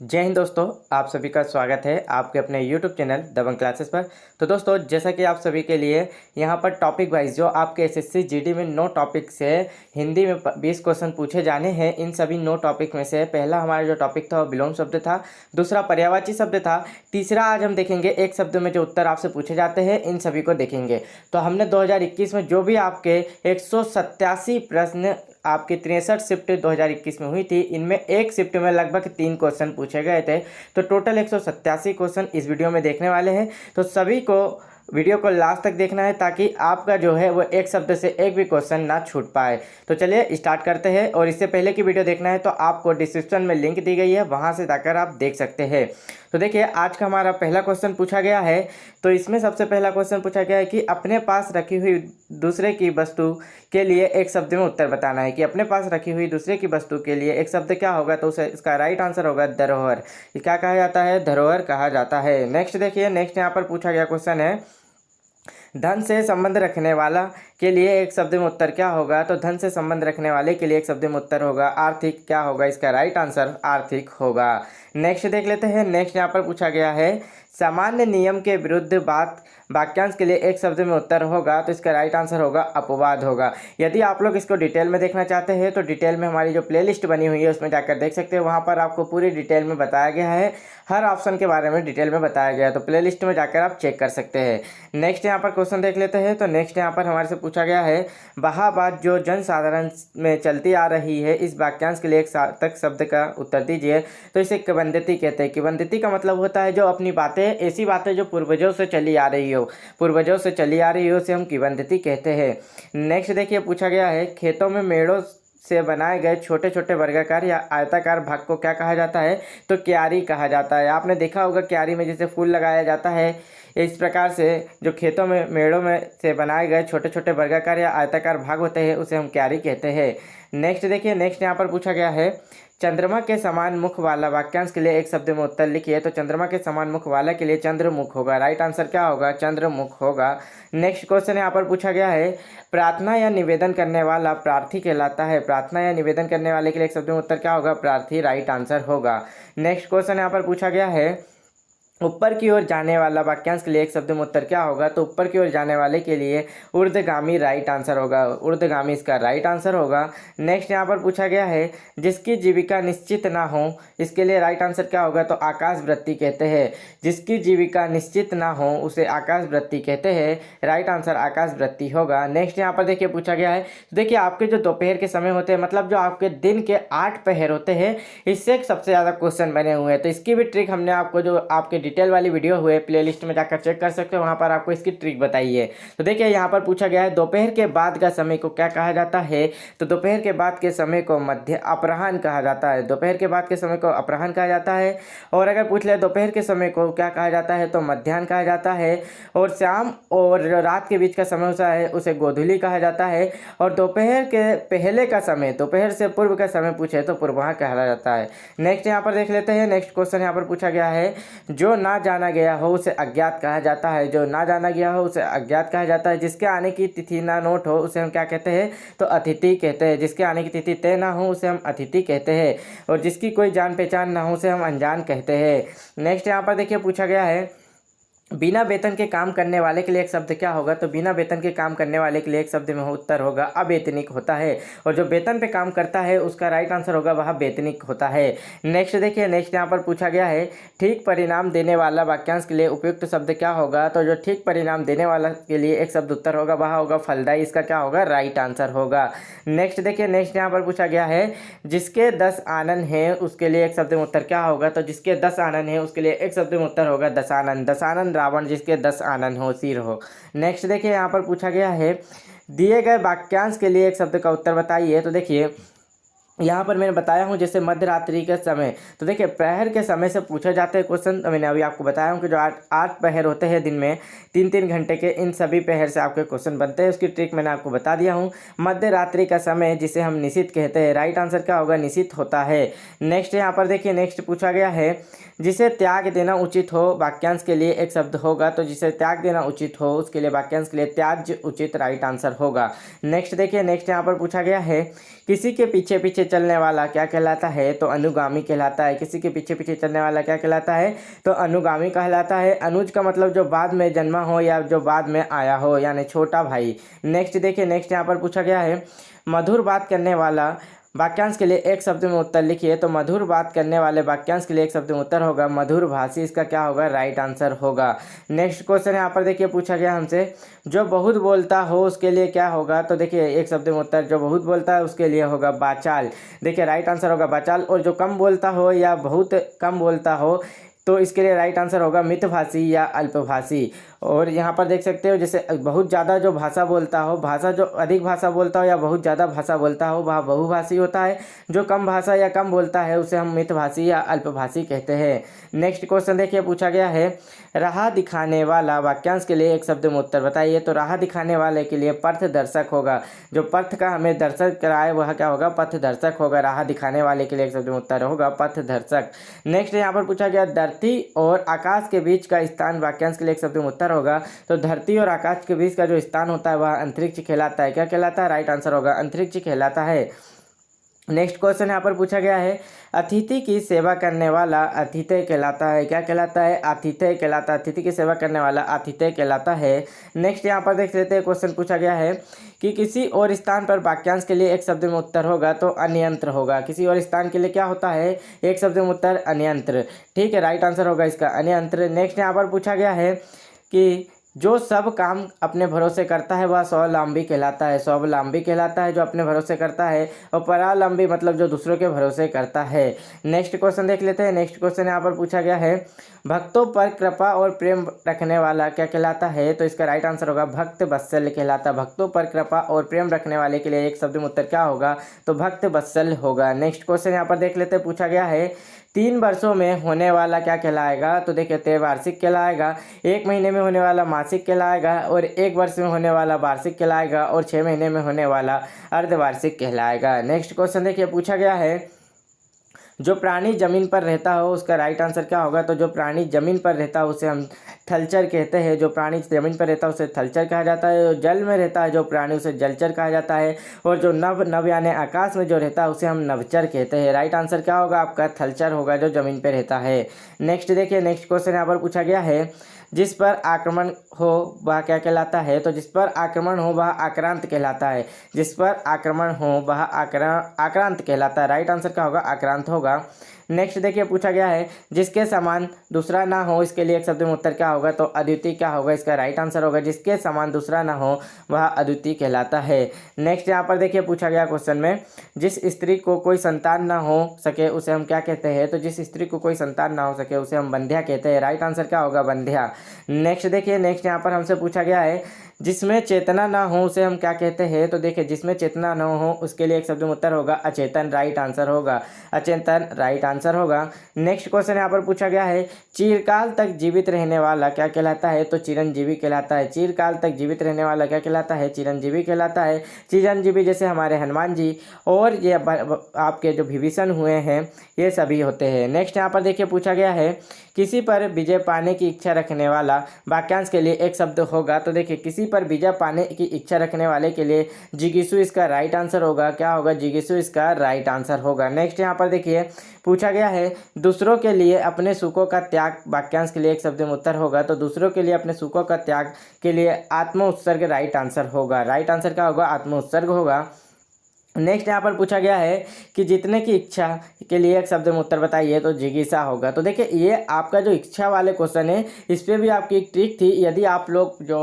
जय हिंद दोस्तों, आप सभी का स्वागत है आपके अपने YouTube चैनल दबंग क्लासेस पर। तो दोस्तों, जैसा कि आप सभी के लिए यहाँ पर टॉपिक वाइज जो आपके एसएससी जीडी में 9 टॉपिक से हिंदी में 20 क्वेश्चन पूछे जाने हैं। इन सभी 9 टॉपिक में से पहला हमारा जो टॉपिक था वो विलोम शब्द था, दूसरा पर्यायवाची शब्द था, तीसरा आज हम देखेंगे एक शब्द में जो उत्तर आपसे पूछे जाते हैं, इन सभी को देखेंगे। तो हमने 2021 में जो भी आपके 187 प्रश्न आपकी 63 शिफ्ट 2021 में हुई थी, इनमें एक शिफ्ट में लगभग 3 क्वेश्चन पूछे गए थे। तो टोटल 187 क्वेश्चन इस वीडियो में देखने वाले हैं। तो सभी को वीडियो को लास्ट तक देखना है ताकि आपका जो है वो एक शब्द से एक भी क्वेश्चन ना छूट पाए। तो चलिए स्टार्ट करते हैं। और इससे पहले की वीडियो देखना है तो आपको डिस्क्रिप्शन में लिंक दी गई है, वहां से जाकर आप देख सकते हैं। तो देखिए, आज का हमारा पहला क्वेश्चन पूछा गया है। तो इसमें सबसे पहला क्वेश्चन पूछा गया है कि अपने पास रखी हुई दूसरे की वस्तु के लिए एक शब्द में उत्तर बताना है। कि अपने पास रखी हुई दूसरे की वस्तु के लिए एक शब्द क्या होगा, तो उसे इसका राइट आंसर होगा धरोहर। ये क्या कहा जाता है? धरोहर कहा जाता है। नेक्स्ट देखिए, नेक्स्ट यहाँ पर पूछा गया क्वेश्चन है, धन से संबंध रखने वाला के लिए एक शब्द में उत्तर क्या होगा। तो धन से संबंध रखने वाले के लिए एक शब्द में उत्तर होगा आर्थिक। क्या होगा इसका राइट आंसर? आर्थिक होगा। नेक्स्ट देख लेते हैं। नेक्स्ट यहाँ पर पूछा गया है, सामान्य नियम के विरुद्ध बात वाक्यांश के लिए एक शब्द में उत्तर होगा। तो इसका राइट आंसर होगा अपवाद होगा। यदि आप लोग इसको डिटेल में देखना चाहते हैं तो डिटेल में हमारी जो प्लेलिस्ट बनी हुई है उसमें जाकर देख सकते हैं। वहाँ पर आपको पूरी डिटेल में बताया गया है, हर ऑप्शन के बारे में डिटेल में बताया गया है। तो प्लेलिस्ट में जाकर आप चेक कर सकते हैं। नेक्स्ट यहाँ पर क्वेश्चन देख लेते हैं। तो नेक्स्ट यहाँ पर हमारे से पूछा गया है, वह बात जो जन साधारण में चलती आ रही है, इस वाक्यांश के लिए एक सार्थक शब्द का उत्तर दीजिए। तो इसे किंवदंती कहते हैं। किंवदंती का मतलब होता है जो अपनी बातें, ऐसी बातें जो पूर्वजों से चली आ रही हो, पूर्वजों से चली आ रही हो, उसे हम किंवदंती कहते हैं। नेक्स्ट देखिए, पूछा गया है, खेतों में मेड़ों से बनाए गए छोटे छोटे वर्गाकार या आयताकार भाग को क्या कहा जाता है। तो क्यारी कहा जाता है। आपने देखा होगा क्यारी में जैसे फूल लगाया जाता है, इस प्रकार से जो खेतों में मेड़ों में से बनाए गए छोटे छोटे वर्गाकार या आयताकार भाग होते हैं उसे हम क्यारी कहते हैं। नेक्स्ट देखिए, नेक्स्ट यहाँ पर पूछा गया है, चंद्रमा के समान मुख वाला वाक्यांश के लिए एक शब्द में उत्तर लिखिए। तो चंद्रमा के समान मुख वाला के लिए चंद्रमुख होगा। राइट आंसर क्या होगा? चंद्रमुख होगा। नेक्स्ट क्वेश्चन यहाँ पर पूछा गया है, प्रार्थना या निवेदन करने वाला प्रार्थी कहलाता है। प्रार्थना या निवेदन करने वाले के लिए एक शब्द में उत्तर क्या होगा? प्रार्थी। राइट आंसर होगा। नेक्स्ट क्वेश्चन यहाँ पर पूछा गया है, ऊपर की ओर जाने वाला वाक्यांश के लिए एक शब्द में उत्तर क्या होगा। तो ऊपर की ओर जाने वाले के लिए ऊर्ध्वगामी राइट आंसर होगा। ऊर्ध्वगामी इसका राइट आंसर होगा। नेक्स्ट यहाँ पर पूछा गया है, जिसकी जीविका निश्चित ना हो, इसके लिए राइट आंसर क्या होगा। तो आकाश वृत्ति कहते हैं। जिसकी जीविका निश्चित ना हो उसे आकाश वृत्ति कहते हैं। राइट आंसर आकाश वृत्ति होगा। नेक्स्ट यहाँ पर देखिए पूछा गया है, देखिए आपके जो दोपहर के समय होते हैं, मतलब जो आपके दिन के 8 पहर होते हैं, इससे सबसे ज़्यादा क्वेश्चन बने हुए हैं। तो इसकी भी ट्रिक हमने आपको जो आपके डिटेल वाली वीडियो हुए प्लेलिस्ट में जाकर चेक कर सकते हो, वहाँ पर आपको इसकी ट्रिक बताई है। तो देखिए यहाँ पर पूछा गया है, दोपहर के बाद का समय को क्या कहा जाता है। तो दोपहर के बाद के समय को मध्य अपराह्न कहा जाता है। दोपहर के बाद के समय को अपराह्न कहा जाता है। और अगर पूछ ले दोपहर के समय को क्या कहा जाता है, तो मध्याह्न कहा जाता है। और शाम और रात के बीच का समय होता है उसे गोधूली कहा जाता है। और दोपहर के पहले का समय, दोपहर से पूर्व का समय पूछे तो पूर्वाह्न कहा जाता है। नेक्स्ट यहाँ पर देख लेते हैं। नेक्स्ट क्वेश्चन यहाँ पर पूछा गया है, जो ना जाना गया हो उसे अज्ञात कहा जाता है। जो ना जाना गया हो उसे अज्ञात कहा जाता है। जिसके आने की तिथि ना नोट हो उसे हम क्या कहते हैं। तो अतिथि कहते हैं। जिसके आने की तिथि तय ना हो उसे हम अतिथि कहते हैं। और जिसकी कोई जान पहचान ना हो उसे हम अनजान कहते हैं। नेक्स्ट यहाँ पर देखिए पूछा गया है, बिना वेतन के काम करने वाले के लिए एक शब्द क्या होगा। तो बिना वेतन के काम करने वाले के लिए एक शब्द में उत्तर होगा अवेतनिक होता है। और जो वेतन पे काम करता है उसका राइट आंसर होगा वह वेतनिक होता है। नेक्स्ट देखिए, नेक्स्ट यहाँ पर पूछा गया है, ठीक परिणाम देने वाला वाक्यांश के लिए उपयुक्त शब्द क्या होगा। तो जो ठीक परिणाम देने वाला के लिए एक शब्द उत्तर होगा वह होगा फलदायी। इसका क्या होगा? राइट आंसर होगा। नेक्स्ट देखिए, नेक्स्ट यहाँ पर पूछा गया है, जिसके 10 आनन है उसके लिए एक शब्द में उत्तर क्या होगा। तो जिसके 10 आनन है उसके लिए एक शब्द में उत्तर होगा दशानन। दशानन रावण जिसके 10 आनन हो, सिर हो। नेक्स्ट देखिए यहाँ पर पूछा गया है, दिए गए वाक्यांश के लिए एक शब्द का उत्तर बताइए। तो देखिए यहाँ पर मैंने बताया हूँ जैसे मध्यरात्रि के समय, तो देखिए प्रहर के समय से पूछे जाते हैं क्वेश्चन। तो मैंने अभी आपको बताया हूँ कि जो आठ पहर होते हैं दिन में 3-3 घंटे के, इन सभी पहर से आपके क्वेश्चन बनते हैं। उसकी ट्रिक मैंने आपको बता दिया हूँ। मध्यरात्रि का समय जिसे हम निशित कहते हैं, राइट आंसर क्या होगा? निशित होता है। नेक्स्ट यहाँ पर देखिए, नेक्स्ट पूछा गया है, जिसे त्याग देना उचित हो वाक्यांश के लिए एक शब्द होगा। तो जिसे त्याग देना उचित हो उसके लिए वाक्यांश के लिए त्याज्य उचित राइट आंसर होगा। नेक्स्ट देखिए, नेक्स्ट यहाँ पर पूछा गया है, किसी के पीछे पीछे चलने वाला क्या कहलाता है? तो अनुगामी कहलाता है। किसी के पीछे पीछे चलने वाला क्या कहलाता है? तो अनुगामी कहलाता है। अनुज का मतलब जो बाद में जन्मा हो या जो बाद में आया हो, यानी छोटा भाई। नेक्स्ट देखिए, नेक्स्ट यहाँ पर पूछा गया है मधुर बात करने वाला वाक्यांश के लिए एक शब्द में उत्तर लिखिए। तो मधुर बात करने वाले वाक्यांश के लिए एक शब्द में उत्तर होगा मधुर भाषी। इसका क्या होगा? राइट आंसर होगा। नेक्स्ट क्वेश्चन यहाँ पर देखिए पूछा गया हमसे जो बहुत बोलता हो उसके लिए क्या होगा? तो देखिए एक शब्द में उत्तर, जो बहुत बोलता है उसके लिए होगा बाचाल। देखिए राइट आंसर होगा बाचाल। और जो कम बोलता हो या बहुत कम बोलता हो तो इसके लिए राइट आंसर होगा मितभाषी या अल्पभाषी। और यहाँ पर देख सकते हो जैसे बहुत ज़्यादा जो भाषा बोलता हो, भाषा जो अधिक भाषा बोलता हो या बहुत ज़्यादा भाषा बोलता हो वह बहुभाषी होता है। जो कम भाषा या कम बोलता है उसे हम मितभाषी या अल्पभाषी कहते हैं। नेक्स्ट क्वेश्चन देखिए पूछा गया है राह दिखाने वाला वाक्यांश के लिए एक शब्द में उत्तर बताइए। तो राह दिखाने वाले के लिए पथदर्शक होगा। जो पथ का हमें दर्शक कराए वह क्या होगा? पथदर्शक होगा। राह दिखाने वाले के लिए एक शब्द में उत्तर होगा पथदर्शक। नेक्स्ट यहाँ पर पूछा गया धरती और आकाश के बीच का स्थान वाक्यांश के लिए एक शब्द में उत्तर होगा। तो धरती और आकाश के बीच का जो स्थान होता है वह अंतरिक्ष कहलाता है। क्या कहलाता है? राइट आंसर होगा अंतरिक्ष कहलाता है। नेक्स्ट क्वेश्चन यहाँ पर पूछा गया है अतिथि की सेवा करने वाला आतिथ्य कहलाता है। क्या कहलाता है? आतिथ्य कहलाता है। अतिथि की सेवा करने वाला आतिथ्य कहलाता है। नेक्स्ट यहाँ पर देख लेते हैं, क्वेश्चन पूछा गया है कि किसी और स्थान पर वाक्यांश के लिए एक शब्द में उत्तर होगा। तो अन्यंत्र होगा। किसी और स्थान के लिए क्या होता है? एक शब्द में उत्तर अन्यंत्र। ठीक है, राइट आंसर होगा इसका अन्यंत्र। नेक्स्ट यहाँ पर पूछा गया है कि जो सब काम अपने भरोसे करता है वह स्वावलंबी कहलाता है। स्वावलंबी कहलाता है जो अपने भरोसे करता है। और परावलंबी मतलब जो दूसरों के भरोसे करता है। नेक्स्ट क्वेश्चन देख लेते हैं। नेक्स्ट क्वेश्चन यहाँ पर पूछा गया है भक्तों पर कृपा और प्रेम रखने वाला क्या कहलाता है? तो इसका राइट आंसर होगा भक्त वत्सल कहलाता। भक्तों पर कृपा और प्रेम रखने वाले के लिए एक शब्द में उत्तर क्या होगा? तो भक्त वत्सल होगा। नेक्स्ट क्वेश्चन यहाँ पर देख लेते हैं, पूछा गया है 3 वर्षों में होने वाला क्या कहलाएगा? तो देखिए त्रैवार्षिक कहलाएगा। 1 महीने में होने वाला मासिक कहलाएगा। और 1 वर्ष में होने वाला वार्षिक कहलाएगा। और 6 महीने में होने वाला अर्धवार्षिक कहलाएगा। नेक्स्ट क्वेश्चन देखिए पूछा गया है जो प्राणी जमीन पर रहता हो उसका राइट आंसर क्या होगा? तो जो प्राणी जमीन पर रहता है उसे हम थलचर कहते हैं। जो प्राणी जमीन पर रहता है उसे थलचर कहा जाता है। जो जल में रहता है जो प्राणी उसे जलचर कहा जाता है। और जो नव यानी आकाश में जो रहता है उसे हम नवचर कहते हैं। राइट आंसर क्या होगा आपका? थलचर होगा जो जमीन पर रहता है। नेक्स्ट देखिए, नेक्स्ट क्वेश्चन यहाँ पर पूछा गया है जिस पर आक्रमण हो वह क्या कहलाता है? तो जिस पर आक्रमण हो वह आक्रांत कहलाता है। जिस पर आक्रमण हो वह आक्रांत कहलाता है। राइट आंसर क्या होगा? आक्रांत होगा। नेक्स्ट देखिए पूछा गया है जिसके समान दूसरा ना हो इसके लिए एक शब्द में उत्तर क्या होगा? तो अद्वितीय क्या होगा? इसका राइट आंसर होगा जिसके समान दूसरा ना हो वह अद्वितीय कहलाता है। नेक्स्ट यहाँ पर देखिए पूछा गया क्वेश्चन में जिस स्त्री को कोई संतान ना हो सके उसे हम क्या कहते हैं? तो जिस स्त्री को कोई संतान ना हो सके उसे हम बंध्या कहते हैं। राइट आंसर क्या होगा? बंध्या। नेक्स्ट देखिए, नेक्स्ट यहाँ पर हमसे पूछा गया है जिसमें चेतना ना हो उसे हम क्या कहते हैं? तो देखिए जिसमें चेतना ना हो उसके लिए एक शब्द में उत्तर होगा अचेतन। राइट आंसर होगा अचेतन। राइट आंसर होगा। नेक्स्ट क्वेश्चन यहाँ पर पूछा गया है चिरकाल तक जीवित रहने वाला क्या कहलाता है? तो चिरंजीवी कहलाता है। चिरकाल तक जीवित रहने वाला क्या कहलाता है? चिरंजीवी कहलाता है। चिरंजीवी जैसे हमारे हनुमान जी और ये आपके जो विभीषण हुए हैं ये सभी होते हैं। नेक्स्ट यहाँ पर देखिए पूछा गया है किसी पर विजय पाने की इच्छा रखने वाला वाक्यांश के लिए एक शब्द होगा। तो देखिए किसी पर विजय पाने की इच्छा रखने वाले के लिए जिगीषु इसका राइट आंसर होगा। क्या होगा? जिगीषु इसका राइट आंसर होगा। नेक्स्ट यहाँ पर देखिए पूछा गया है दूसरों के लिए अपने सुखों का त्याग वाक्यांश के लिए एक शब्द में उत्तर होगा। तो दूसरों के लिए अपने सुखों का त्याग के लिए आत्म उत्सर्ग राइट आंसर होगा। राइट आंसर क्या होगा? आत्म उत्सर्ग होगा। नेक्स्ट यहाँ पर पूछा गया है कि जीतने की इच्छा के लिए एक शब्द में उत्तर बताइए। तो जिज्ञासा होगा। तो देखिए ये आपका जो इच्छा वाले क्वेश्चन है इस पर भी आपकी एक ट्रिक थी। यदि आप लोग जो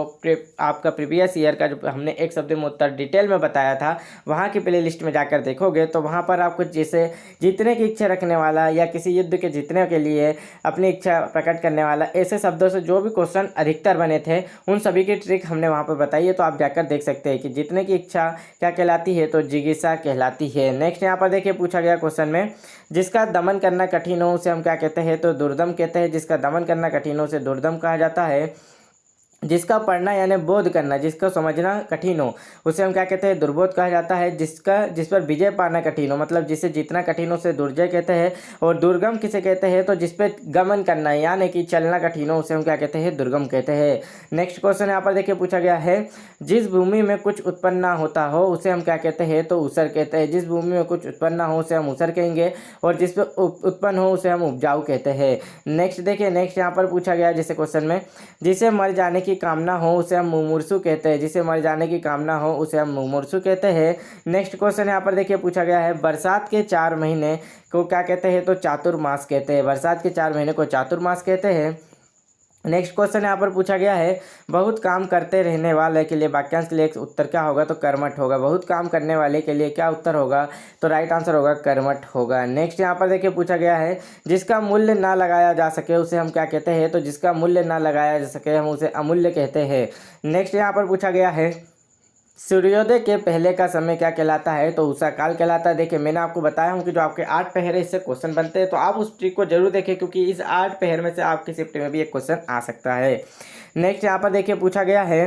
आपका प्रीवियस ईयर का जो हमने एक शब्द में उत्तर डिटेल में बताया था वहाँ की प्ले लिस्ट में जाकर देखोगे तो वहाँ पर आपको जैसे जीतने की इच्छा रखने वाला या किसी युद्ध के जीतने के लिए अपनी इच्छा प्रकट करने वाला ऐसे शब्दों से जो भी क्वेश्चन अधिकतर बने थे उन सभी की ट्रिक हमने वहाँ पर बताई है। तो आप जाकर देख सकते हैं कि जीतने की इच्छा क्या कहलाती है? तो जिज्ञासा कहलाती है। नेक्स्ट यहाँ पर देखिए पूछा गया क्वेश्चन में जिसका दमन करना कठिन हो उसे हम क्या कहते हैं? तो दुर्दम कहते हैं। जिसका दमन करना कठिन हो उसे दुर्दम कहा जाता है। जिसका पढ़ना यानी बोध करना, जिसको समझना कठिन हो उसे हम क्या कहते हैं, दुर्बोध कहा जाता है। जिस पर विजय पाना कठिन हो, मतलब जिसे जीतना कठिन हो उसे दुर्जय कहते हैं। और दुर्गम किसे कहते हैं, तो जिस पे गमन करना यानी कि चलना कठिन हो उसे हम क्या कहते हैं, दुर्गम कहते हैं। नेक्स्ट क्वेश्चन यहाँ पर देखिए पूछा गया है, जिस भूमि में कुछ उत्पन्न ना होता हो उसे हम क्या कहते हैं, तो ऊसर कहते हैं। जिस भूमि में कुछ उत्पन्न ना हो उसे हम ऊसर कहेंगे, और जिस पे उत्पन्न हो उसे हम उपजाऊ कहते हैं। नेक्स्ट देखिए, नेक्स्ट यहाँ पर पूछा गया है जैसे क्वेश्चन में, जिसे मर जाने की कामना हो उसे हम मुमूर्षु कहते हैं। जिसे मर जाने की कामना हो उसे हम मुमूर्षु कहते हैं। नेक्स्ट क्वेश्चन यहाँ पर देखिए पूछा गया है, बरसात के 4 महीने को क्या कहते हैं, तो चातुर्मास कहते हैं। बरसात के 4 महीने को चातुर्मास कहते हैं। नेक्स्ट क्वेश्चन यहाँ पर पूछा गया है, बहुत काम करते रहने वाले के लिए वाक्यांश के लिए उत्तर क्या होगा, तो कर्मठ होगा। बहुत काम करने वाले के लिए क्या उत्तर होगा, तो राइट आंसर होगा कर्मठ होगा। नेक्स्ट यहाँ पर देखिए पूछा गया है, जिसका मूल्य ना लगाया जा सके उसे हम क्या कहते हैं, तो जिसका मूल्य ना लगाया जा सके हम उसे अमूल्य कहते हैं। नेक्स्ट यहाँ पर पूछा गया है, सूर्योदय के पहले का समय क्या कहलाता है, तो उषा काल कहलाता है। देखिए मैंने आपको बताया हूँ कि जो आपके 8 पहर है इससे क्वेश्चन बनते हैं, तो आप उस ट्रिक को जरूर देखें क्योंकि इस 8 पहर में से आपकी शिफ्ट में भी एक क्वेश्चन आ सकता है। नेक्स्ट यहाँ पर देखिए पूछा गया है,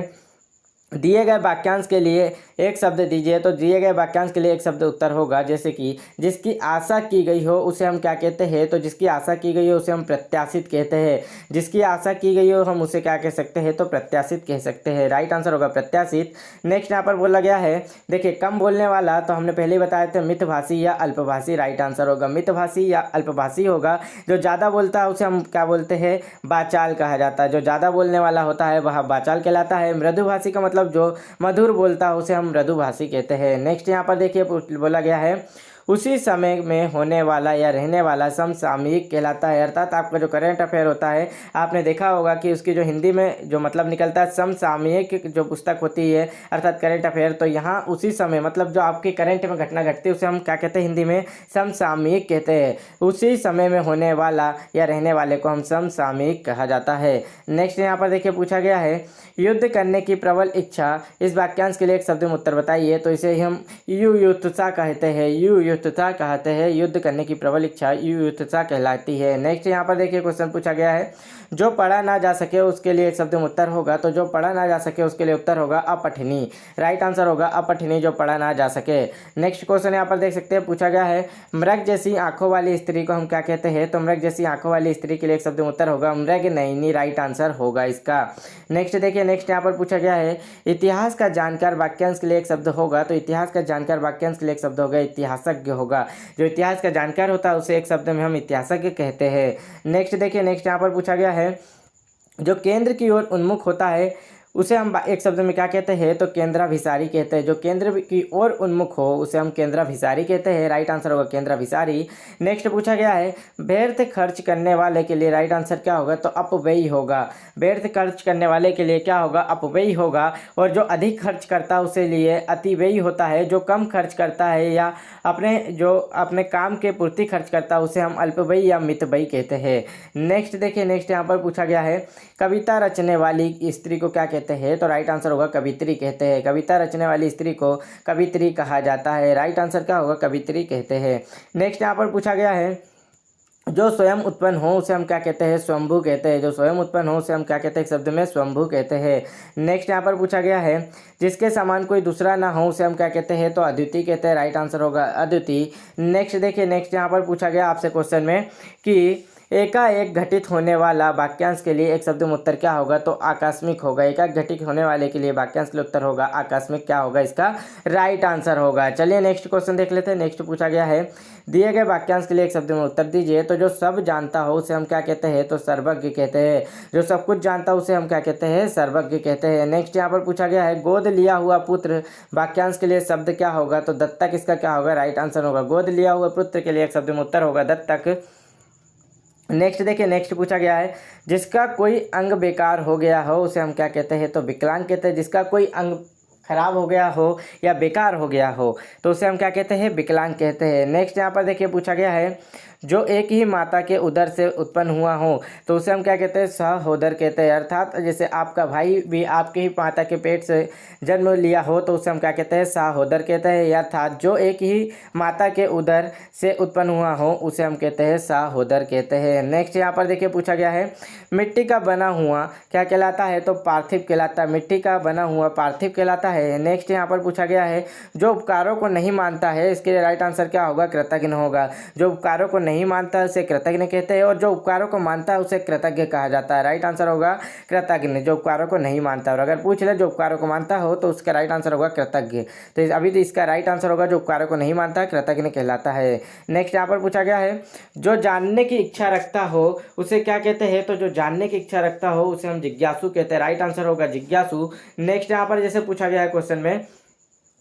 दिए गए वाक्यांश के लिए एक शब्द दीजिए, तो दिए गए वाक्यांश के लिए एक शब्द उत्तर होगा, जैसे कि जिसकी आशा की गई हो उसे हम क्या कहते हैं, तो जिसकी आशा की गई हो उसे हम प्रत्याशित कहते हैं। जिसकी आशा की गई हो हम उसे क्या कह सकते हैं, तो प्रत्याशित कह सकते हैं। राइट आंसर होगा प्रत्याशित। नेक्स्ट यहाँ पर बोला गया है, देखिए कम बोलने वाला, तो हमने पहले ही बताया था मितभाषी या अल्पभाषी। राइट आंसर होगा मितभाषी या अल्पभाषी होगा। जो ज़्यादा बोलता है उसे हम क्या बोलते हैं, वाचाल कहा जाता है। जो ज़्यादा बोलने वाला होता है वह वाचाल कहलाता है। मृदुभाषी का मतलब जो मधुर बोलता है उसे हम मृदुभाषी कहते हैं। नेक्स्ट यहाँ पर देखिए बोला गया है, उसी समय में होने वाला या रहने वाला समसामयिक कहलाता है। अर्थात आपका जो करंट अफेयर होता है आपने देखा होगा कि उसकी जो हिंदी में जो मतलब निकलता है समसामयिक जो पुस्तक होती है अर्थात करंट अफेयर, तो यहाँ उसी समय मतलब जो आपके करंट में घटना घटती है उसे हम क्या कहते हैं, हिंदी में समसामयिक कहते हैं। उसी समय में होने वाला या रहने वाले को हम समसामयिक कहा जाता है। नेक्स्ट यहाँ पर देखिए पूछा गया है, युद्ध करने की प्रबल इच्छा, इस वाक्यांश के लिए एक शब्द में उत्तर बताइए, तो इसे हम युयुत्सा कहते हैं। युयुत्सा कहते हैं, युद्ध करने की प्रबल इच्छा युयुत्सा कहलाती है। नेक्स्ट यहाँ पर देखिए क्वेश्चन पूछा गया है, जो पढ़ा ना जा सके उसके लिए एक शब्द में उत्तर होगा, तो जो पढ़ा ना जा सके उसके लिए उत्तर होगा अपठनी। राइट आंसर होगा अपठनी, जो पढ़ा ना जा सके। नेक्स्ट क्वेश्चन यहाँ पर देख सकते हैं पूछा गया है, मृग जैसी आंखों वाली स्त्री को हम क्या कहते हैं, तो मृग जैसी आंखों वाली स्त्री के लिए एक शब्द में उत्तर होगा मृग नयनी। राइट आंसर होगा इसका। नेक्स्ट देखिए, नेक्स्ट यहाँ पर पूछा गया है, इतिहास का जानकार वाक्यांश के लिए एक शब्द होगा, तो इतिहास का जानकार वाक्यांश के लिए एक शब्द होगा इतिहासज्ञ होगा। जो इतिहास का जानकार होता है उसे एक शब्द में हम इतिहासज्ञ कहते हैं। नेक्स्ट देखिए, नेक्स्ट यहाँ पर पूछा गया है, जो केंद्र की ओर उन्मुख होता है उसे हम एक शब्द में क्या कहते हैं, तो केंद्राभिसारी कहते हैं। जो केंद्र की ओर उन्मुख हो उसे हम केंद्राभिसारी कहते हैं। राइट आंसर होगा केंद्राभिसारी। नेक्स्ट पूछा गया है, व्यर्थ खर्च करने वाले के लिए राइट आंसर क्या होगा, तो अपव्ययी होगा। व्यर्थ खर्च करने वाले के लिए क्या होगा, अपव्ययी होगा। और जो अधिक खर्च करता है उसे लिए अतिव्ययी होता है। जो कम खर्च करता है या अपने काम के पूर्ति खर्च करता है उसे हम अल्पव्ययी या मितव्ययी कहते हैं। नेक्स्ट देखिए, नेक्स्ट यहाँ पर पूछा गया है, कविता रचने वाली स्त्री को क्या कहते हैं, तो राइट आंसर होगा कवित्री कहते हैं। कविता रचने वाली स्त्री को कवित्री कहा जाता है। राइट आंसर क्या होगा, कवित्री कहते हैं। नेक्स्ट यहाँ पर पूछा गया है, जो स्वयं उत्पन्न हो उसे हम क्या कहते हैं, स्वयंभू कहते हैं। जो स्वयं उत्पन्न हो उसे हम क्या कहते हैं, शब्द में स्वयंभू कहते हैं। नेक्स्ट यहाँ पर पूछा गया है, जिसके समान कोई दूसरा ना हो उसे हम क्या कहते हैं, तो अद्वितीय कहते हैं। राइट आंसर होगा अद्वितीय। नेक्स्ट देखिए, नेक्स्ट यहाँ पर पूछा गया आपसे क्वेश्चन में कि एकाएक घटित होने वाला वाक्यांश के लिए एक शब्द में उत्तर क्या होगा, तो आकस्मिक होगा। एकाएक घटित होने वाले के लिए वाक्यांश के लिए उत्तर होगा आकस्मिक। क्या होगा इसका, राइट आंसर होगा। चलिए नेक्स्ट क्वेश्चन देख लेते हैं। नेक्स्ट पूछा गया है, दिए गए वाक्यांश के लिए एक शब्द में उत्तर दीजिए, तो जो सब जानता हो उसे हम क्या कहते हैं, तो सर्वज्ञ कहते हैं। जो सब कुछ जानता हो उसे हम क्या कहते हैं, सर्वज्ञ कहते हैं। नेक्स्ट यहाँ पर पूछा गया है, गोद लिया हुआ पुत्र वाक्यांश के लिए शब्द क्या होगा, तो दत्तक इसका क्या होगा, राइट आंसर होगा। गोद लिया हुआ पुत्र के लिए एक शब्द में उत्तर होगा दत्तक। नेक्स्ट देखिए, नेक्स्ट पूछा गया है, जिसका कोई अंग बेकार हो गया हो उसे हम क्या कहते हैं, तो विकलांग कहते हैं। जिसका कोई अंग खराब हो गया हो या बेकार हो गया हो तो उसे हम क्या कहते हैं, विकलांग कहते हैं। नेक्स्ट यहाँ पर देखिए पूछा गया है, जो एक ही माता के उदर से उत्पन्न हुआ हो तो उसे हम क्या कहते हैं, सहोदर कहते हैं। अर्थात जैसे आपका भाई भी आपके ही माता के पेट से जन्म लिया हो तो उसे हम क्या कहते हैं, सहोदर कहते हैं। अर्थात जो एक ही माता के उदर से उत्पन्न हुआ हो उसे हम कहते हैं, सहोदर कहते हैं। नेक्स्ट यहाँ पर देखिए पूछा गया है, मिट्टी का बना हुआ क्या कहलाता है, तो पार्थिव कहलाता है। मिट्टी का बना हुआ पार्थिव कहलाता है। नेक्स्ट यहाँ पर पूछा गया है, जो उपकारों को नहीं मानता है, इसके लिए राइट आंसर क्या होगा, कृतज्ञ होगा। जो उपकारों को नहीं मानता है उसे कृतज्ञ कहते हैं, और जो उपकारों को मानता है उसे कृतज्ञ कहा जाता है। राइट आंसर होगा कृतज्ञ, जो उपकारों को नहीं मानता। और अगर पूछ ले जो उपकारों को मानता हो तो उसका राइट आंसर होगा कृतज्ञ। तो अभी तो इसका राइट आंसर होगा जो उपकारों को नहीं मानता कृतज्ञ कहलाता है। नेक्स्ट यहाँ पर पूछा गया है, जो जानने की इच्छा रखता हो उसे क्या कहते हैं, तो जो जानने की इच्छा रखता हो उसे हम जिज्ञासु कहते हैं। राइट आंसर होगा जिज्ञासु। नेक्स्ट यहाँ पर जैसे पूछा गया है क्वेश्चन में,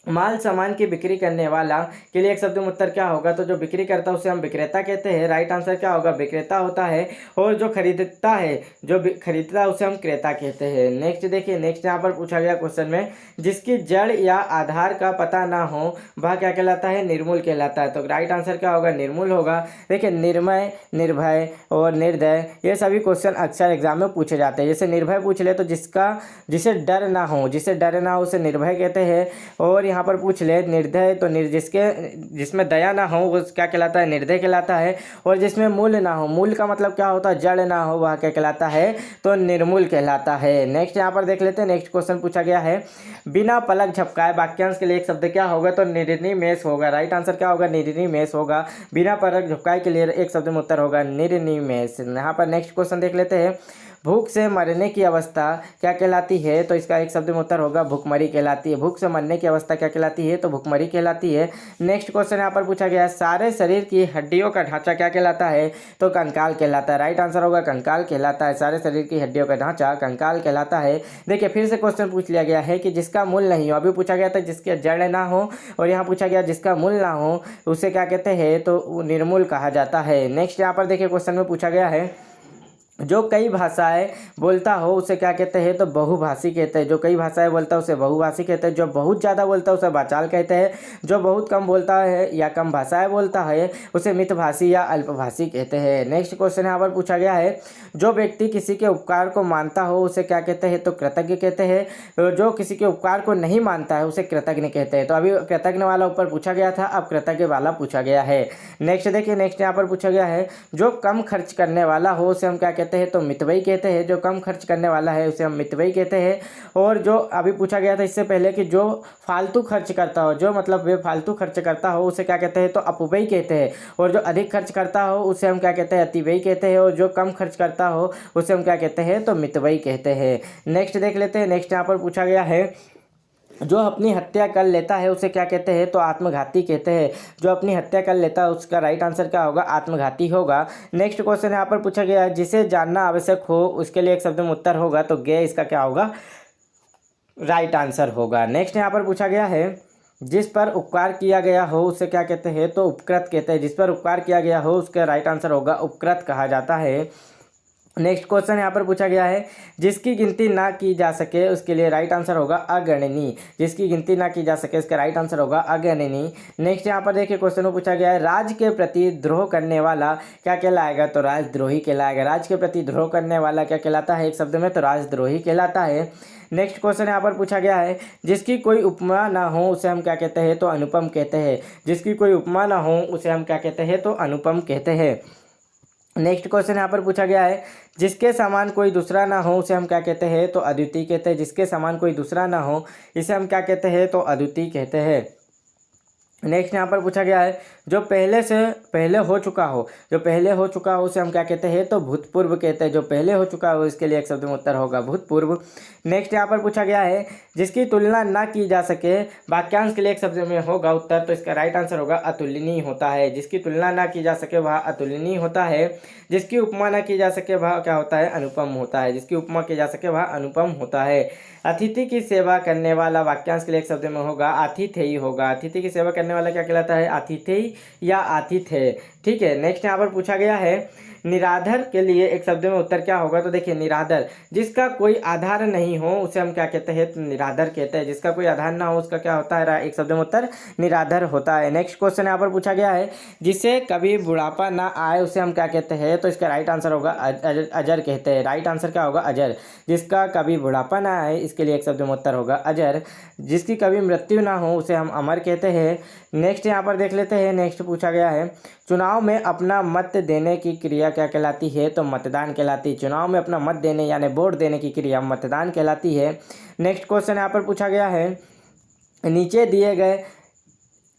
माल सामान की बिक्री करने वाला के लिए एक शब्द में उत्तर क्या होगा, तो जो बिक्री करता है उसे हम विक्रेता कहते हैं। राइट आंसर क्या होगा, विक्रेता होता है। और जो खरीदता है, जो खरीदता है उसे हम क्रेता कहते हैं। नेक्स्ट देखिए, नेक्स्ट यहाँ पर पूछा गया क्वेश्चन में, जिसकी जड़ या आधार का पता ना हो वह क्या कहलाता है, निर्मूल कहलाता है। तो राइट आंसर क्या होगा, निर्मूल होगा। देखिए निर्मय, निर्भय और निर्दय ये सभी क्वेश्चन अक्सर एग्जाम में पूछे जाते हैं। जैसे निर्भय पूछ ले तो जिसे डर ना हो, जिसे डर ना हो उसे निर्भय कहते हैं। और यहाँ पर पूछ ले निर्दय तो जिसमें दया ना हो वो क्या कहलाता है, निर्दय कहलाता है। और जिसमें मूल ना हो, मूल का मतलब क्या होता है, जड़ ना हो, वह क्या कहलाता है, तो निर्मूल कहलाता है। नेक्स्ट यहाँ पर देख लेते हैं, नेक्स्ट क्वेश्चन पूछा गया है, बिना पलक झपकाए वाक्यांश के लिए एक शब्द क्या होगा, तो निर्निमेष होगा। राइट आंसर क्या होगा, निर्निमेष होगा। बिना पलक झपकाए के लिए एक शब्द में उत्तर होगा निर्निमेष। यहाँ पर नेक्स्ट क्वेश्चन देख लेते हैं, भूख से मरने की अवस्था क्या कहलाती है, तो इसका एक शब्द में उत्तर होगा भूखमरी कहलाती है। भूख से मरने की अवस्था क्या कहलाती है, तो भूखमरी कहलाती है। नेक्स्ट क्वेश्चन यहाँ पर पूछा गया है, सारे शरीर की हड्डियों का ढांचा क्या कहलाता है, तो कंकाल कहलाता है। राइट आंसर होगा कंकाल कहलाता है। सारे शरीर की हड्डियों का ढांचा कंकाल कहलाता है। देखिए फिर से क्वेश्चन पूछ लिया गया है कि जिसका मूल नहीं हो, अभी पूछा गया था जिसके जड़ ना हो, और यहाँ पूछा गया जिसका मूल ना हो उसे क्या कहते हैं, तो निर्मूल कहा जाता है। नेक्स्ट यहाँ पर देखिए क्वेश्चन में पूछा गया है, जो कई भाषाएं बोलता हो उसे क्या कहते हैं, तो बहुभाषी कहते हैं। जो कई भाषाएं बोलता है उसे बहुभाषी कहते हैं। जो बहुत ज़्यादा बोलता है उसे वाचाल कहते हैं। जो बहुत कम बोलता है या कम भाषाएं बोलता है उसे मितभाषी या अल्पभाषी कहते हैं। नेक्स्ट क्वेश्चन यहाँ पर पूछा गया है, जो व्यक्ति किसी के उपकार को मानता हो उसे क्या कहते हैं, तो कृतज्ञ कहते हैं। जो किसी के उपकार को नहीं मानता है उसे कृतज्ञ कहते हैं। तो अभी कृतज्ञ वाला ऊपर पूछा गया था, अब कृतज्ञ वाला पूछा गया है। नेक्स्ट देखिए, नेक्स्ट यहाँ पर पूछा गया है, जो कम खर्च करने वाला हो उसे हम क्या कहते हैं, तो मितव्ययी कहते हैं। जो कम खर्च करने वाला है उसे हम मितव्ययी कहते हैं। और जो अभी पूछा गया था इससे पहले कि जो फालतू खर्च करता हो, जो मतलब वे फालतू खर्च करता हो उसे क्या कहते हैं, तो अपव्ययी कहते हैं। और जो अधिक खर्च करता हो उसे हम क्या कहते हैं, अतिव्ययी कहते हैं। और जो कम खर्च करता हो उसे हम क्या कहते हैं, तो मितव्ययी कहते हैं। नेक्स्ट देख लेते हैं, नेक्स्ट यहाँ पर पूछा गया है, जो अपनी हत्या कर लेता है उसे क्या कहते हैं, तो आत्मघाती कहते हैं। जो अपनी हत्या कर लेता है उसका राइट आंसर क्या होगा, आत्मघाती होगा। नेक्स्ट क्वेश्चन यहाँ पर पूछा गया है, जिसे जानना आवश्यक हो उसके लिए एक शब्द में उत्तर होगा, तो ज्ञेय इसका क्या होगा, राइट आंसर होगा। नेक्स्ट यहाँ पर पूछा गया है, जिस पर उपकार किया गया हो उसे क्या कहते हैं, तो उपकृत कहते हैं। जिस पर उपकार किया गया हो उसका राइट आंसर होगा उपकृत कहा जाता है। नेक्स्ट क्वेश्चन यहाँ पर पूछा गया है, जिसकी गिनती ना की जा सके उसके लिए राइट आंसर होगा अगणनीय। जिसकी गिनती ना की जा सके इसका राइट आंसर होगा अगणनीय। नेक्स्ट यहाँ पर देखिए क्वेश्चन में पूछा गया है, राज के प्रति द्रोह करने वाला क्या कहलाएगा, तो राजद्रोही कहलाएगा। राज के प्रति द्रोह करने वाला क्या कहलाता है एक शब्द में, तो राजद्रोही कहलाता है। नेक्स्ट क्वेश्चन यहाँ पर पूछा गया है, जिसकी कोई उपमा ना हो उसे हम क्या कहते हैं, तो अनुपम कहते हैं। जिसकी कोई उपमा ना हो उसे हम क्या कहते हैं, तो अनुपम कहते हैं। नेक्स्ट क्वेश्चन यहाँ पर पूछा गया है, जिसके समान कोई दूसरा ना हो उसे हम क्या कहते हैं, तो अद्वितीय कहते हैं। जिसके समान कोई दूसरा ना हो इसे हम क्या कहते हैं, तो अद्वितीय कहते हैं। नेक्स्ट यहाँ पर पूछा गया है, जो पहले से पहले हो चुका हो, जो पहले हो चुका हो उसे हम क्या कहते हैं, तो भूतपूर्व कहते हैं। जो पहले हो चुका हो इसके लिए एक शब्द में उत्तर होगा भूतपूर्व। नेक्स्ट यहाँ पर पूछा गया है, जिसकी तुलना ना की जा सके वाक्यांश के लिए एक शब्द में होगा उत्तर, तो इसका राइट आंसर होगा अतुलनीय होता है। जिसकी तुलना ना की जा सके वह अतुलनीय होता है। जिसकी उपमा ना की जा सके वह क्या होता है, अनुपम होता है। जिसकी उपमा की जा सके वह अनुपम होता है। अतिथि की सेवा करने वाला वाक्यांश के लिए एक शब्द में होगा आतिथेयी होगा। अतिथि की सेवा करने वाला क्या कहलाता है, आतिथेयी या आतिथ्य। ठीक है। नेक्स्ट यहाँ पर पूछा गया है, निराधार के लिए एक शब्द में उत्तर क्या होगा, तो देखिए निराधार जिसका कोई आधार नहीं हो उसे हम क्या कहते हैं, तो निराधार कहते हैं। जिसका कोई आधार ना हो उसका क्या होता है, एक शब्द में उत्तर निराधार होता है। नेक्स्ट क्वेश्चन यहाँ पर पूछा गया है, जिसे कभी बुढ़ापा ना आए उसे हम क्या कहते हैं, तो इसका राइट आंसर होगा अजर कहते हैं। राइट आंसर क्या होगा, अजर। जिसका कभी बुढ़ापा ना आए इसके लिए एक शब्द में उत्तर होगा अजर। जिसकी कभी मृत्यु ना हो उसे हम अमर कहते हैं। नेक्स्ट यहाँ पर देख लेते हैं, नेक्स्ट पूछा गया है, चुनाव में अपना मत देने की क्रिया क्या कहलाती है, तो मतदान कहलाती है। चुनाव में अपना मत देने यानी वोट देने की क्रिया मतदान कहलाती है। नेक्स्ट क्वेश्चन यहाँ पर पूछा गया है, नीचे दिए गए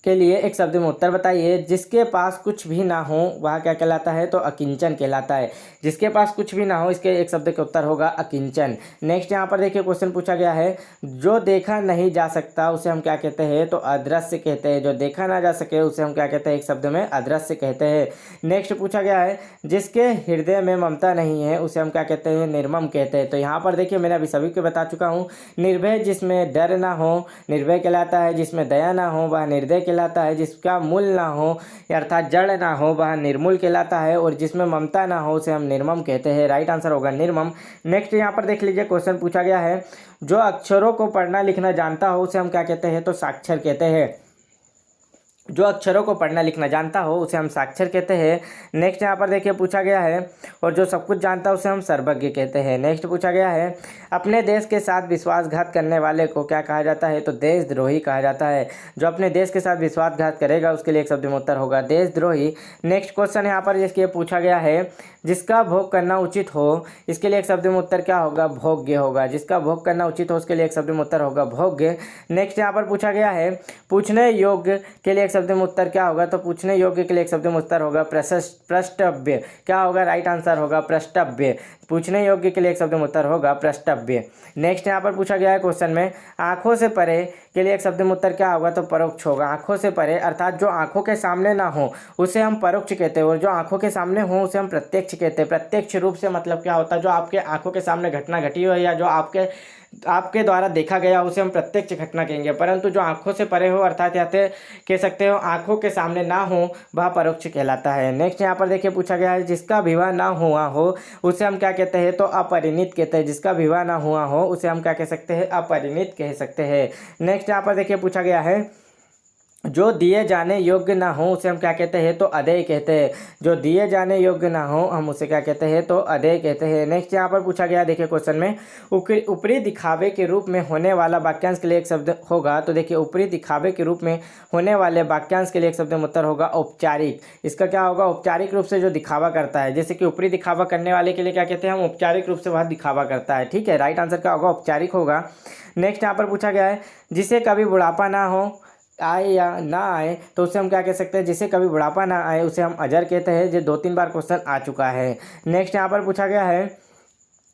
के लिए एक शब्द में उत्तर बताइए। जिसके पास कुछ भी ना हो वह क्या कहलाता है, तो अकिंचन कहलाता है। जिसके पास कुछ भी ना हो इसके एक शब्द का उत्तर होगा अकिंचन। नेक्स्ट यहाँ पर देखिए क्वेश्चन पूछा गया है, जो देखा नहीं जा सकता उसे हम क्या कहते हैं, तो अदृश्य कहते हैं। जो देखा ना जा सके उसे हम क्या कहते हैं, एक शब्द में अदृश्य कहते हैं। नेक्स्ट पूछा गया है, जिसके हृदय में ममता नहीं है उसे हम क्या कहते हैं, निर्मम कहते हैं। तो यहाँ पर देखिए मैंने अभी सभी को बता चुका हूँ, निर्भय जिसमें डर ना हो निर्भय कहलाता है। जिसमें दया ना हो वह निर्दय कहलाता है। जिसका मूल ना हो अर्थात जड़ ना हो वह निर्मूल कहलाता है। और जिसमें ममता ना हो उसे हम निर्मम कहते हैं। राइट आंसर होगा निर्मम। नेक्स्ट यहाँ पर देख लीजिए क्वेश्चन पूछा गया है, जो अक्षरों को पढ़ना लिखना जानता हो उसे हम क्या कहते हैं, तो साक्षर कहते हैं। जो अक्षरों को पढ़ना लिखना जानता हो उसे हम साक्षर कहते हैं। नेक्स्ट यहाँ पर देखिए पूछा गया है, और जो सब कुछ जानता है उसे हम सर्वज्ञ कहते हैं। नेक्स्ट पूछा गया है, अपने देश के साथ विश्वासघात करने वाले को क्या कहा जाता है, तो देशद्रोही कहा जाता है। जो अपने देश के साथ विश्वासघात करेगा उसके लिए एक शब्द में उत्तर होगा देशद्रोही। नेक्स्ट क्वेश्चन यहाँ पर जिसके पूछा गया है, जिसका भोग करना उचित हो इसके लिए एक शब्द में उत्तर क्या होगा, भोग्य होगा। जिसका भोग करना उचित हो उसके लिए एक शब्द में उत्तर होगा भोग्य। नेक्स्ट यहाँ पर पूछा गया है, पूछने योग्य के लिए एक शब्द में उत्तर क्या होगा, तो पूछने योग्य के लिए एक शब्द में उत्तर होगा प्रष्टव्य। क्या होगा, राइट आंसर होगा प्रष्टव्य। पूछने योग्य के लिए एक शब्द में उत्तर होगा प्रष्टव्य। नेक्स्ट यहाँ पर पूछा गया है क्वेश्चन में, आंखों से परे के लिए एक शब्द में उत्तर क्या होगा, तो परोक्ष होगा। आंखों से परे अर्थात जो आंखों के सामने ना हो उसे हम परोक्ष कहते हैं, और जो आंखों के सामने हो उसे हम प्रत्यक्ष कहते हैं। प्रत्यक्ष रूप से मतलब क्या होता है, जो आपके आंखों के सामने घटना घटी हो या जो आपके द्वारा देखा गया उसे हम प्रत्यक्ष घटना कहेंगे। परंतु जो आंखों से परे हो अर्थात या कह सकते हो आंखों के सामने ना हो वह परोक्ष कहलाता है। नेक्स्ट यहाँ पर देखिए पूछा गया है, जिसका विवाह ना हुआ हो उसे हम क्या कहते हैं, तो अपरिणीत कहते हैं। जिसका विवाह ना हुआ हो उसे हम क्या कह सकते हैं, अपरिणीत कह सकते हैं। नेक्स्ट यहाँ पर देखिए पूछा गया है, जो दिए जाने योग्य ना हो उसे हम क्या कहते हैं, तो अदेय कहते हैं। जो दिए जाने योग्य ना हो हम उसे क्या कहते हैं, तो अदेय कहते हैं। नेक्स्ट यहाँ पर पूछा गया देखिए क्वेश्चन में, ऊपरी दिखावे के रूप में होने वाला वाक्यांश के लिए एक शब्द होगा। तो देखिए ऊपरी दिखावे के रूप में होने वाले वाक्यांश के लिए एक शब्द में उत्तर होगा औपचारिक। इसका क्या होगा, औपचारिक रूप से जो दिखावा करता है। जैसे कि ऊपरी दिखावा करने वाले के लिए क्या कहते हैं हम, औपचारिक रूप से वह दिखावा करता है। ठीक है, राइट आंसर क्या होगा, औपचारिक होगा। नेक्स्ट यहाँ पर पूछा गया है, जिसे कभी बुढ़ापा ना हो आए या ना आए तो उसे हम क्या कह सकते हैं, जिसे कभी बुढ़ापा ना आए उसे हम अजर कहते हैं। जो 2-3 बार क्वेश्चन आ चुका है। नेक्स्ट यहाँ पर पूछा गया है,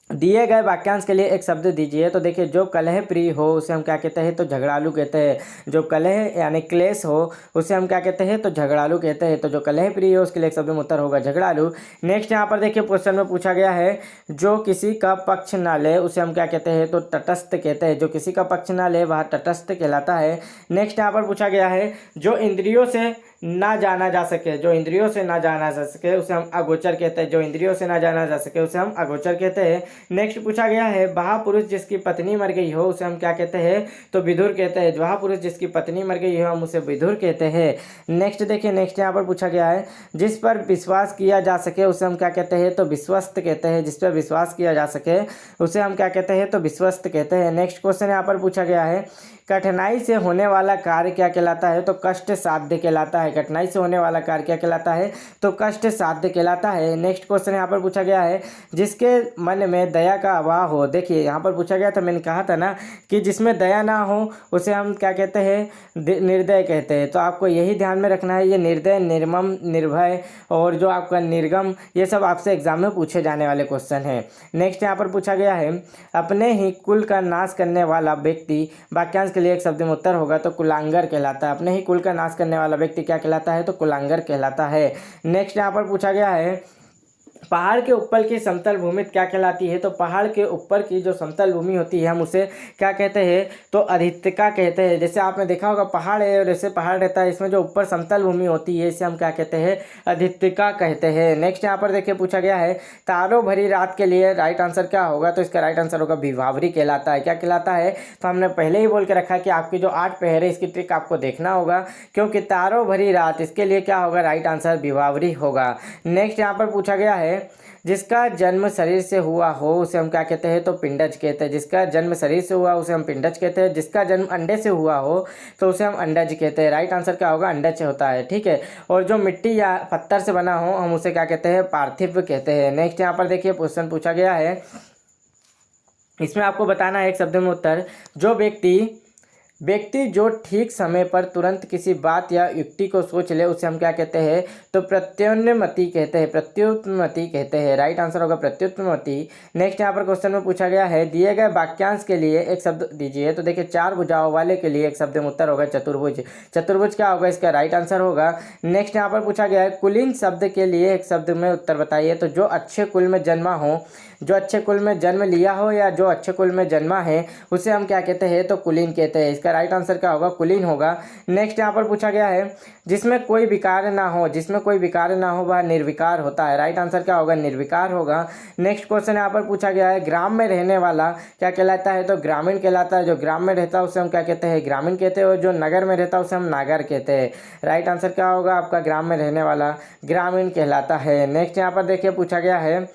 दिए गए वाक्यांश के लिए एक शब्द दीजिए। तो देखिए जो कलह प्रिय हो उसे हम क्या कहते हैं, तो झगड़ालू कहते हैं। जो कलह यानी क्लेश हो उसे हम क्या कहते हैं, तो झगड़ालू कहते हैं। तो जो कलह प्रिय हो उसके लिए एक शब्द में उत्तर होगा झगड़ालू। नेक्स्ट यहाँ पर देखिए क्वेश्चन में पूछा गया है, जो किसी का पक्ष ना ले उसे हम क्या कहते हैं, तो तटस्थ कहते हैं। जो किसी का पक्ष ना ले वह तटस्थ कहलाता है। नेक्स्ट यहाँ पर पूछा गया है, जो इंद्रियों से ना जाना जा सके, जो इंद्रियों से ना जाना जा सके उसे हम अगोचर कहते हैं। जो इंद्रियों से ना जाना जा सके उसे हम अगोचर कहते हैं। नेक्स्ट पूछा गया है, वह पुरुष जिसकी पत्नी मर गई हो उसे हम क्या कहते हैं, तो विधुर कहते हैं। वह पुरुष जिसकी पत्नी मर गई हो हम उसे विधुर कहते हैं। नेक्स्ट देखिए, नेक्स्ट यहाँ पर पूछा गया है, जिस पर विश्वास किया जा सके उसे हम क्या कहते हैं, तो विश्वस्त कहते हैं। जिस पर विश्वास किया जा सके उसे हम क्या कहते हैं, तो विश्वस्त कहते हैं। नेक्स्ट क्वेश्चन यहाँ पर पूछा गया है, कठिनाई से होने वाला कार्य क्या कहलाता है, तो कष्ट साध्य कहलाता है। कठिनाई से होने वाला कार्य क्या कहलाता है, तो कष्ट साध्य कहलाता है। नेक्स्ट क्वेश्चन यहाँ पर पूछा गया है, जिसके मन में दया का अभाव हो। देखिए यहाँ पर पूछा गया था, मैंने कहा था ना कि जिसमें दया ना हो उसे हम क्या कहते हैं, निर्दय कहते हैं। तो आपको यही ध्यान में रखना है, ये निर्दय, निर्मम, निर्भय और जो आपका निर्गम, ये सब आपसे एग्जाम में पूछे जाने वाले क्वेश्चन हैं। नेक्स्ट यहाँ पर पूछा गया है, अपने ही कुल का नाश करने वाला व्यक्ति वाक्यांश के लिए एक शब्द में उत्तर होगा, तो कुलांगर कहलाता है। अपने ही कुल का नाश करने वाला व्यक्ति क्या कहलाता है, तो कुलांगर कहलाता है। नेक्स्ट यहाँ पर पूछा गया है, पहाड़ के ऊपर की समतल भूमि क्या कहलाती है? तो पहाड़ के ऊपर की जो समतल भूमि होती है हम उसे क्या कहते हैं? तो अधिष्ठिका कहते हैं। जैसे आपने देखा होगा पहाड़ है और ऐसे पहाड़ रहता है, इसमें जो ऊपर समतल भूमि होती है इसे हम क्या कहते हैं? अधिष्ठिका कहते हैं। नेक्स्ट यहाँ पर देखिए पूछा गया है तारों भरी रात के लिए राइट आंसर क्या होगा? तो इसका राइट आंसर होगा विभावरी कहलाता है। क्या कहलाता है? तो हमने पहले ही बोल के रखा है कि आपकी जो 8 पहर है इसकी ट्रिक आपको देखना होगा, क्योंकि तारों भरी रात इसके लिए क्या होगा? राइट आंसर विभावरी होगा। नेक्स्ट यहाँ पर पूछा गया है जिसका जन्म शरीर से हुआ हो उसे हम क्या कहते हैं? तो पिंडज कहते हैं। जिसका जन्म शरीर से हुआ उसे हम पिंडज कहते हैं। जिसका जन्म अंडे से हुआ हो तो उसे हम अंडज कहते हैं। राइट आंसर क्या होगा? अंडज होता है, ठीक है। और जो मिट्टी या पत्थर से बना हो हम उसे क्या कहते हैं? पार्थिव कहते हैं। नेक्स्ट यहाँ पर देखिए क्वेश्चन पूछा गया है, इसमें आपको बताना है एक शब्द में उत्तर। जो व्यक्ति जो ठीक समय पर तुरंत किसी बात या युक्ति को सोच ले उसे हम क्या कहते हैं? तो प्रत्युन्नति कहते हैं। प्रत्युत्पत्ति कहते हैं। राइट आंसर होगा प्रत्युत्पत्ति। नेक्स्ट यहाँ पर क्वेश्चन में पूछा गया है दिए गए वाक्यांश के लिए एक शब्द दीजिए। तो देखिए 4 भुजाओं वाले के लिए एक शब्द में उत्तर होगा चतुर्भुज। चतुर्भुज क्या होगा? इसका राइट आंसर होगा। नेक्स्ट यहाँ पर पूछा गया है कुलीन शब्द के लिए एक शब्द में उत्तर बताइए। तो जो अच्छे कुल में जन्मा हो, जो अच्छे कुल में जन्म लिया हो या जो अच्छे कुल में जन्मा है उसे हम क्या कहते हैं? तो कुलीन कहते हैं। इसका राइट आंसर क्या होगा? कुलीन होगा। नेक्स्ट यहाँ पर पूछा गया है जिसमें कोई विकार ना हो, जिसमें कोई विकार ना हो वह निर्विकार होता है। राइट आंसर क्या होगा? निर्विकार होगा। नेक्स्ट क्वेश्चन यहाँ पर पूछा गया है ग्राम में रहने वाला क्या कहलाता है? तो ग्रामीण कहलाता है। जो ग्राम में रहता है उसे हम क्या कहते हैं? ग्रामीण कहते हैं। और जो नगर में रहता है उसे हम नागर कहते हैं। राइट आंसर क्या होगा आपका? ग्राम में रहने वाला ग्रामीण कहलाता है। नेक्स्ट यहाँ पर देखिए पूछा गया है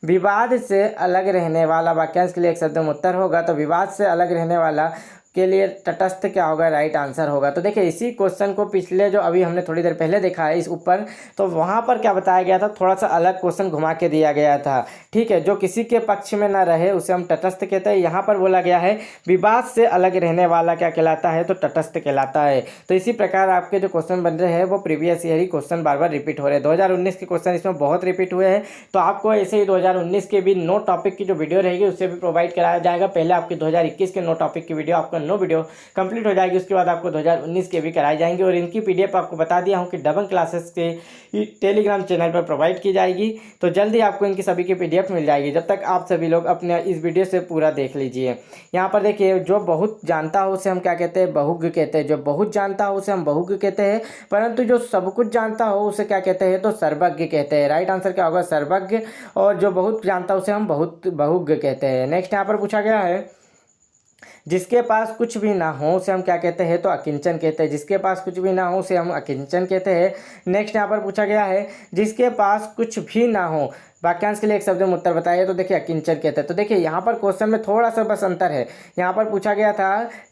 विवाद से अलग रहने वाला वाक्यांश के लिए एक शब्द में उत्तर होगा। तो विवाद से अलग रहने वाला के लिए तटस्थ क्या होगा? राइट आंसर होगा। तो देखिए इसी क्वेश्चन को पिछले जो अभी हमने थोड़ी देर पहले देखा है इस ऊपर, तो वहाँ पर क्या बताया गया था? थोड़ा सा अलग क्वेश्चन घुमा के दिया गया था, ठीक है। जो किसी के पक्ष में ना रहे उसे हम तटस्थ कहते हैं। यहाँ पर बोला गया है विवाद से अलग रहने वाला क्या कहलाता है? तो तटस्थ कहलाता है। तो इसी प्रकार आपके जो क्वेश्चन बन रहे हैं वो प्रीवियस ईयर ही क्वेश्चन बार बार रिपीट हो रहे हैं। 2019 के क्वेश्चन इसमें बहुत रिपीट हुए हैं। तो आपको ऐसे ही 2019 के भी 9 टॉपिक की जो वीडियो रहेगी उससे भी प्रोवाइड कराया जाएगा। पहले आपकी 2021 के 9 टॉपिक की वीडियो, आपका 9 वीडियो कंप्लीट हो जाएगी, उसके बाद आपको 2019 के भी कराई जाएंगे। और इनकी पीडीएफ आपको बता दिया हूँ कि दबंग क्लासेस के टेलीग्राम चैनल पर प्रोवाइड की जाएगी। तो जल्दी आपको इनकी सभी की पीडीएफ मिल जाएगी। जब तक आप सभी लोग अपने इस वीडियो से पूरा देख लीजिए। यहाँ पर देखिए जो बहुत जानता हो उसे हम क्या कहते हैं? बहुज्ञ कहते हैं। जो बहुत जानता हो उसे हम बहुज्ञ कहते हैं, परंतु जो सब कुछ जानता हो उसे क्या कहते हैं? तो सर्वज्ञ कहते हैं। राइट आंसर क्या होगा? सर्वज्ञ। और जो बहुत जानता हो उसे हम बहुज्ञ कहते हैं। नेक्स्ट यहाँ पर पूछा गया है जिसके पास कुछ भी ना हो उसे हम क्या कहते हैं? तो अकिंचन कहते हैं। जिसके पास कुछ भी ना हो उसे हम अकिंचन कहते हैं। नेक्स्ट यहाँ पर पूछा गया है जिसके पास कुछ भी ना हो वाक्यांश के लिए एक शब्द में उत्तर बताइए। तो देखिए अकिंचन कहते हैं। तो देखिए यहाँ पर क्वेश्चन में थोड़ा सा बस अंतर है। यहाँ पर पूछा गया था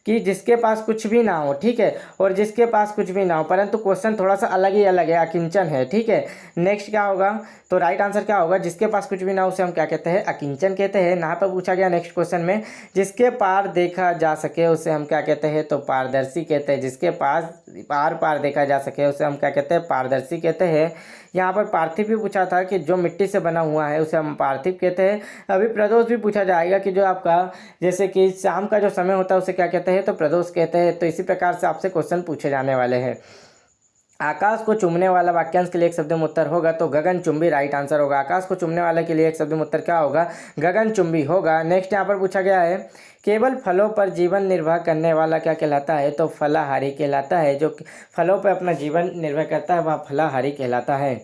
कि जिसके पास कुछ भी ना हो, ठीक है, और जिसके पास कुछ भी ना हो, परंतु क्वेश्चन थोड़ा सा अलग ही अलग है, अकिंचन है, ठीक है। नेक्स्ट क्या होगा? तो राइट आंसर क्या होगा? जिसके पास कुछ भी ना हो उसे हम क्या कहते हैं? अकिंचन कहते हैं। यहाँ पर पूछा गया नेक्स्ट क्वेश्चन में जिसके पार देखा जा सके उसे हम क्या कहते हैं? तो पारदर्शी कहते हैं। जिसके पास पार देखा जा सके उसे हम क्या कहते हैं? पारदर्शी कहते हैं। यहाँ पर पार्थिव भी पूछा था कि जो मिट्टी से बना हुआ है उसे हम पार्थिव कहते हैं। अभी प्रदोष भी पूछा जाएगा कि जो आपका जैसे कि शाम का जो समय होता है उसे क्या कहते हैं? तो प्रदोष कहते हैं। तो इसी प्रकार से आपसे क्वेश्चन पूछे जाने वाले हैं। आकाश को चूमने वाला वाक्यांश के लिए एक शब्द में उत्तर होगा। तो गगनचुंबी राइट आंसर होगा। आकाश को चूमने वाले के लिए एक शब्द में उत्तर क्या होगा? गगनचुंबी होगा। नेक्स्ट यहाँ पर पूछा गया है केवल फलों पर जीवन निर्वाह करने वाला क्या कहलाता है? तो फलाहारी कहलाता है। जो फलों पर अपना जीवन निर्वाह करता है वह फलाहारी कहलाता है।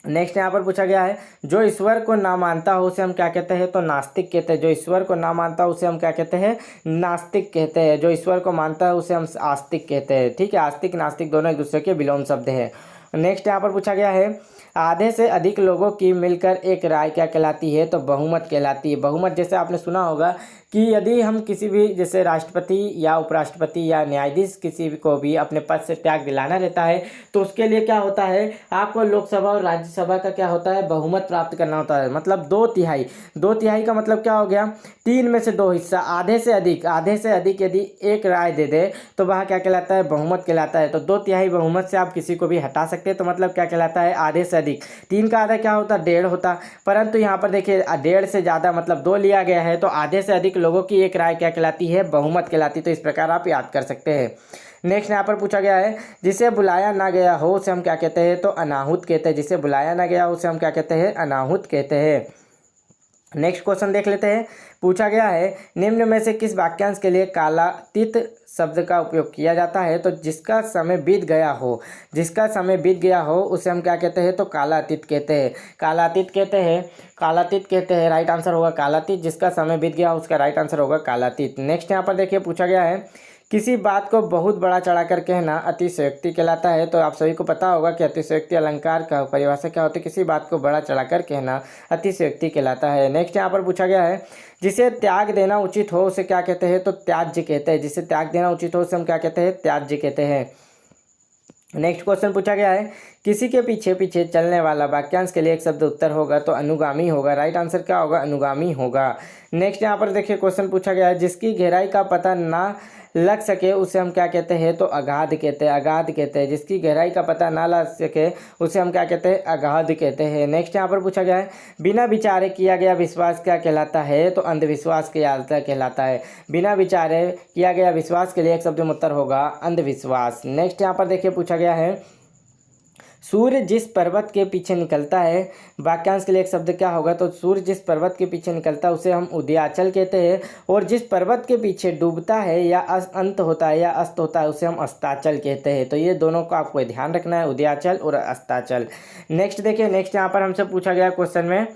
नेक्स्ट यहाँ पर पूछा गया है जो ईश्वर को ना मानता हो उसे हम क्या कहते हैं? तो नास्तिक कहते हैं। जो ईश्वर को ना मानता हो उसे हम क्या कहते हैं? नास्तिक कहते हैं। जो ईश्वर को मानता है उसे हम आस्तिक कहते हैं, ठीक है। आस्तिक नास्तिक दोनों एक दूसरे के विलोम शब्द हैं। नेक्स्ट यहाँ पर पूछा गया है आधे से अधिक लोगों की मिलकर एक राय क्या कहलाती है? तो बहुमत कहलाती है। बहुमत जैसे आपने सुना होगा कि यदि हम किसी भी जैसे राष्ट्रपति या उपराष्ट्रपति या न्यायाधीश किसी को भी अपने पद से त्याग दिलाना रहता है तो उसके लिए क्या होता है? आपको लोकसभा और राज्यसभा का क्या होता है? बहुमत प्राप्त करना होता है। मतलब 2/3। 2/3 का मतलब क्या हो गया? 3 में से 2 हिस्सा। आधे से अधिक यदि एक राय दे दे तो वह क्या कहलाता है? बहुमत कहलाता है। तो 2/3 बहुमत से आप किसी को भी हटा सकते हैं। तो मतलब क्या कहलाता है? आधे से अधिक। 3 का आधा क्या होता? 1.5 होता। परंतु यहाँ पर देखिए 1.5 से ज़्यादा मतलब 2 लिया गया है। तो आधे से अधिक लोगों की एक राय क्या कहलाती है? बहुमत कहलाती है। तो इस प्रकार आप याद कर सकते हैं। नेक्स्ट यहाँ पर पूछा गया है जिसे बुलाया ना गया हो उसे हम क्या कहते हैं, तो अनाहुत कहते हैं। जिसे बुलाया ना गया हो उसे हम क्या कहते हैं, अनाहुत कहते हैं। नेक्स्ट क्वेश्चन देख लेते हैं। पूछा गया है निम्न में से किस वाक्यांश के लिए कालातीत शब्द का उपयोग किया जाता है, तो जिसका समय बीत गया हो, जिसका समय बीत गया हो उसे हम क्या कहते हैं, तो कालातीत कहते हैं। कालातीत कहते हैं, कालातीत कहते हैं। राइट आंसर होगा कालातीत। जिसका समय बीत गया उसका राइट आंसर होगा कालातीत। नेक्स्ट यहाँ पर देखिए पूछा गया है किसी बात को बहुत बड़ा चढ़ाकर कहना अतिशयोक्ति कहलाता है। तो आप सभी को पता होगा कि अतिशयोक्ति अलंकार का परिभाषा क्या होती है, किसी बात को बड़ा चढ़ाकर कहना अतिशयोक्ति कहलाता है। नेक्स्ट यहाँ पर पूछा गया है जिसे त्याग देना उचित हो उसे क्या कहते हैं, तो त्याज्य कहते हैं। जिसे त्याग देना उचित हो उसे हम क्या कहते हैं, त्याज्य कहते हैं। नेक्स्ट क्वेश्चन पूछा गया है किसी के पीछे पीछे चलने वाला वाक्यांश के लिए एक शब्द उत्तर होगा, तो अनुगामी होगा। राइट आंसर क्या होगा, अनुगामी होगा। नेक्स्ट यहाँ पर देखिए क्वेश्चन पूछा गया है जिसकी गहराई का पता ना लग सके उसे हम क्या कहते हैं, तो अगाध कहते हैं, अगाध कहते हैं। जिसकी गहराई का पता ना लग सके उसे हम क्या कहते हैं, अगाध कहते हैं। नेक्स्ट यहाँ पर पूछा गया है बिना विचारे किया गया विश्वास क्या कहलाता है, तो अंधविश्वास कहलाता है। बिना विचारे किया गया विश्वास के लिए एक शब्द में उत्तर होगा अंधविश्वास। नेक्स्ट यहाँ पर देखिए पूछा गया है सूर्य जिस पर्वत के पीछे निकलता है, वाक्यांश के लिए एक शब्द क्या होगा, तो सूर्य जिस पर्वत के पीछे निकलता है उसे हम उदयाचल कहते हैं। और जिस पर्वत के पीछे डूबता है या अंत होता है या अस्त होता है उसे हम अस्ताचल कहते हैं। तो ये दोनों को आपको ध्यान रखना है, उदयाचल और अस्ताचल। नेक्स्ट देखिए, नेक्स्ट यहाँ पर हमसे पूछा गया क्वेश्चन में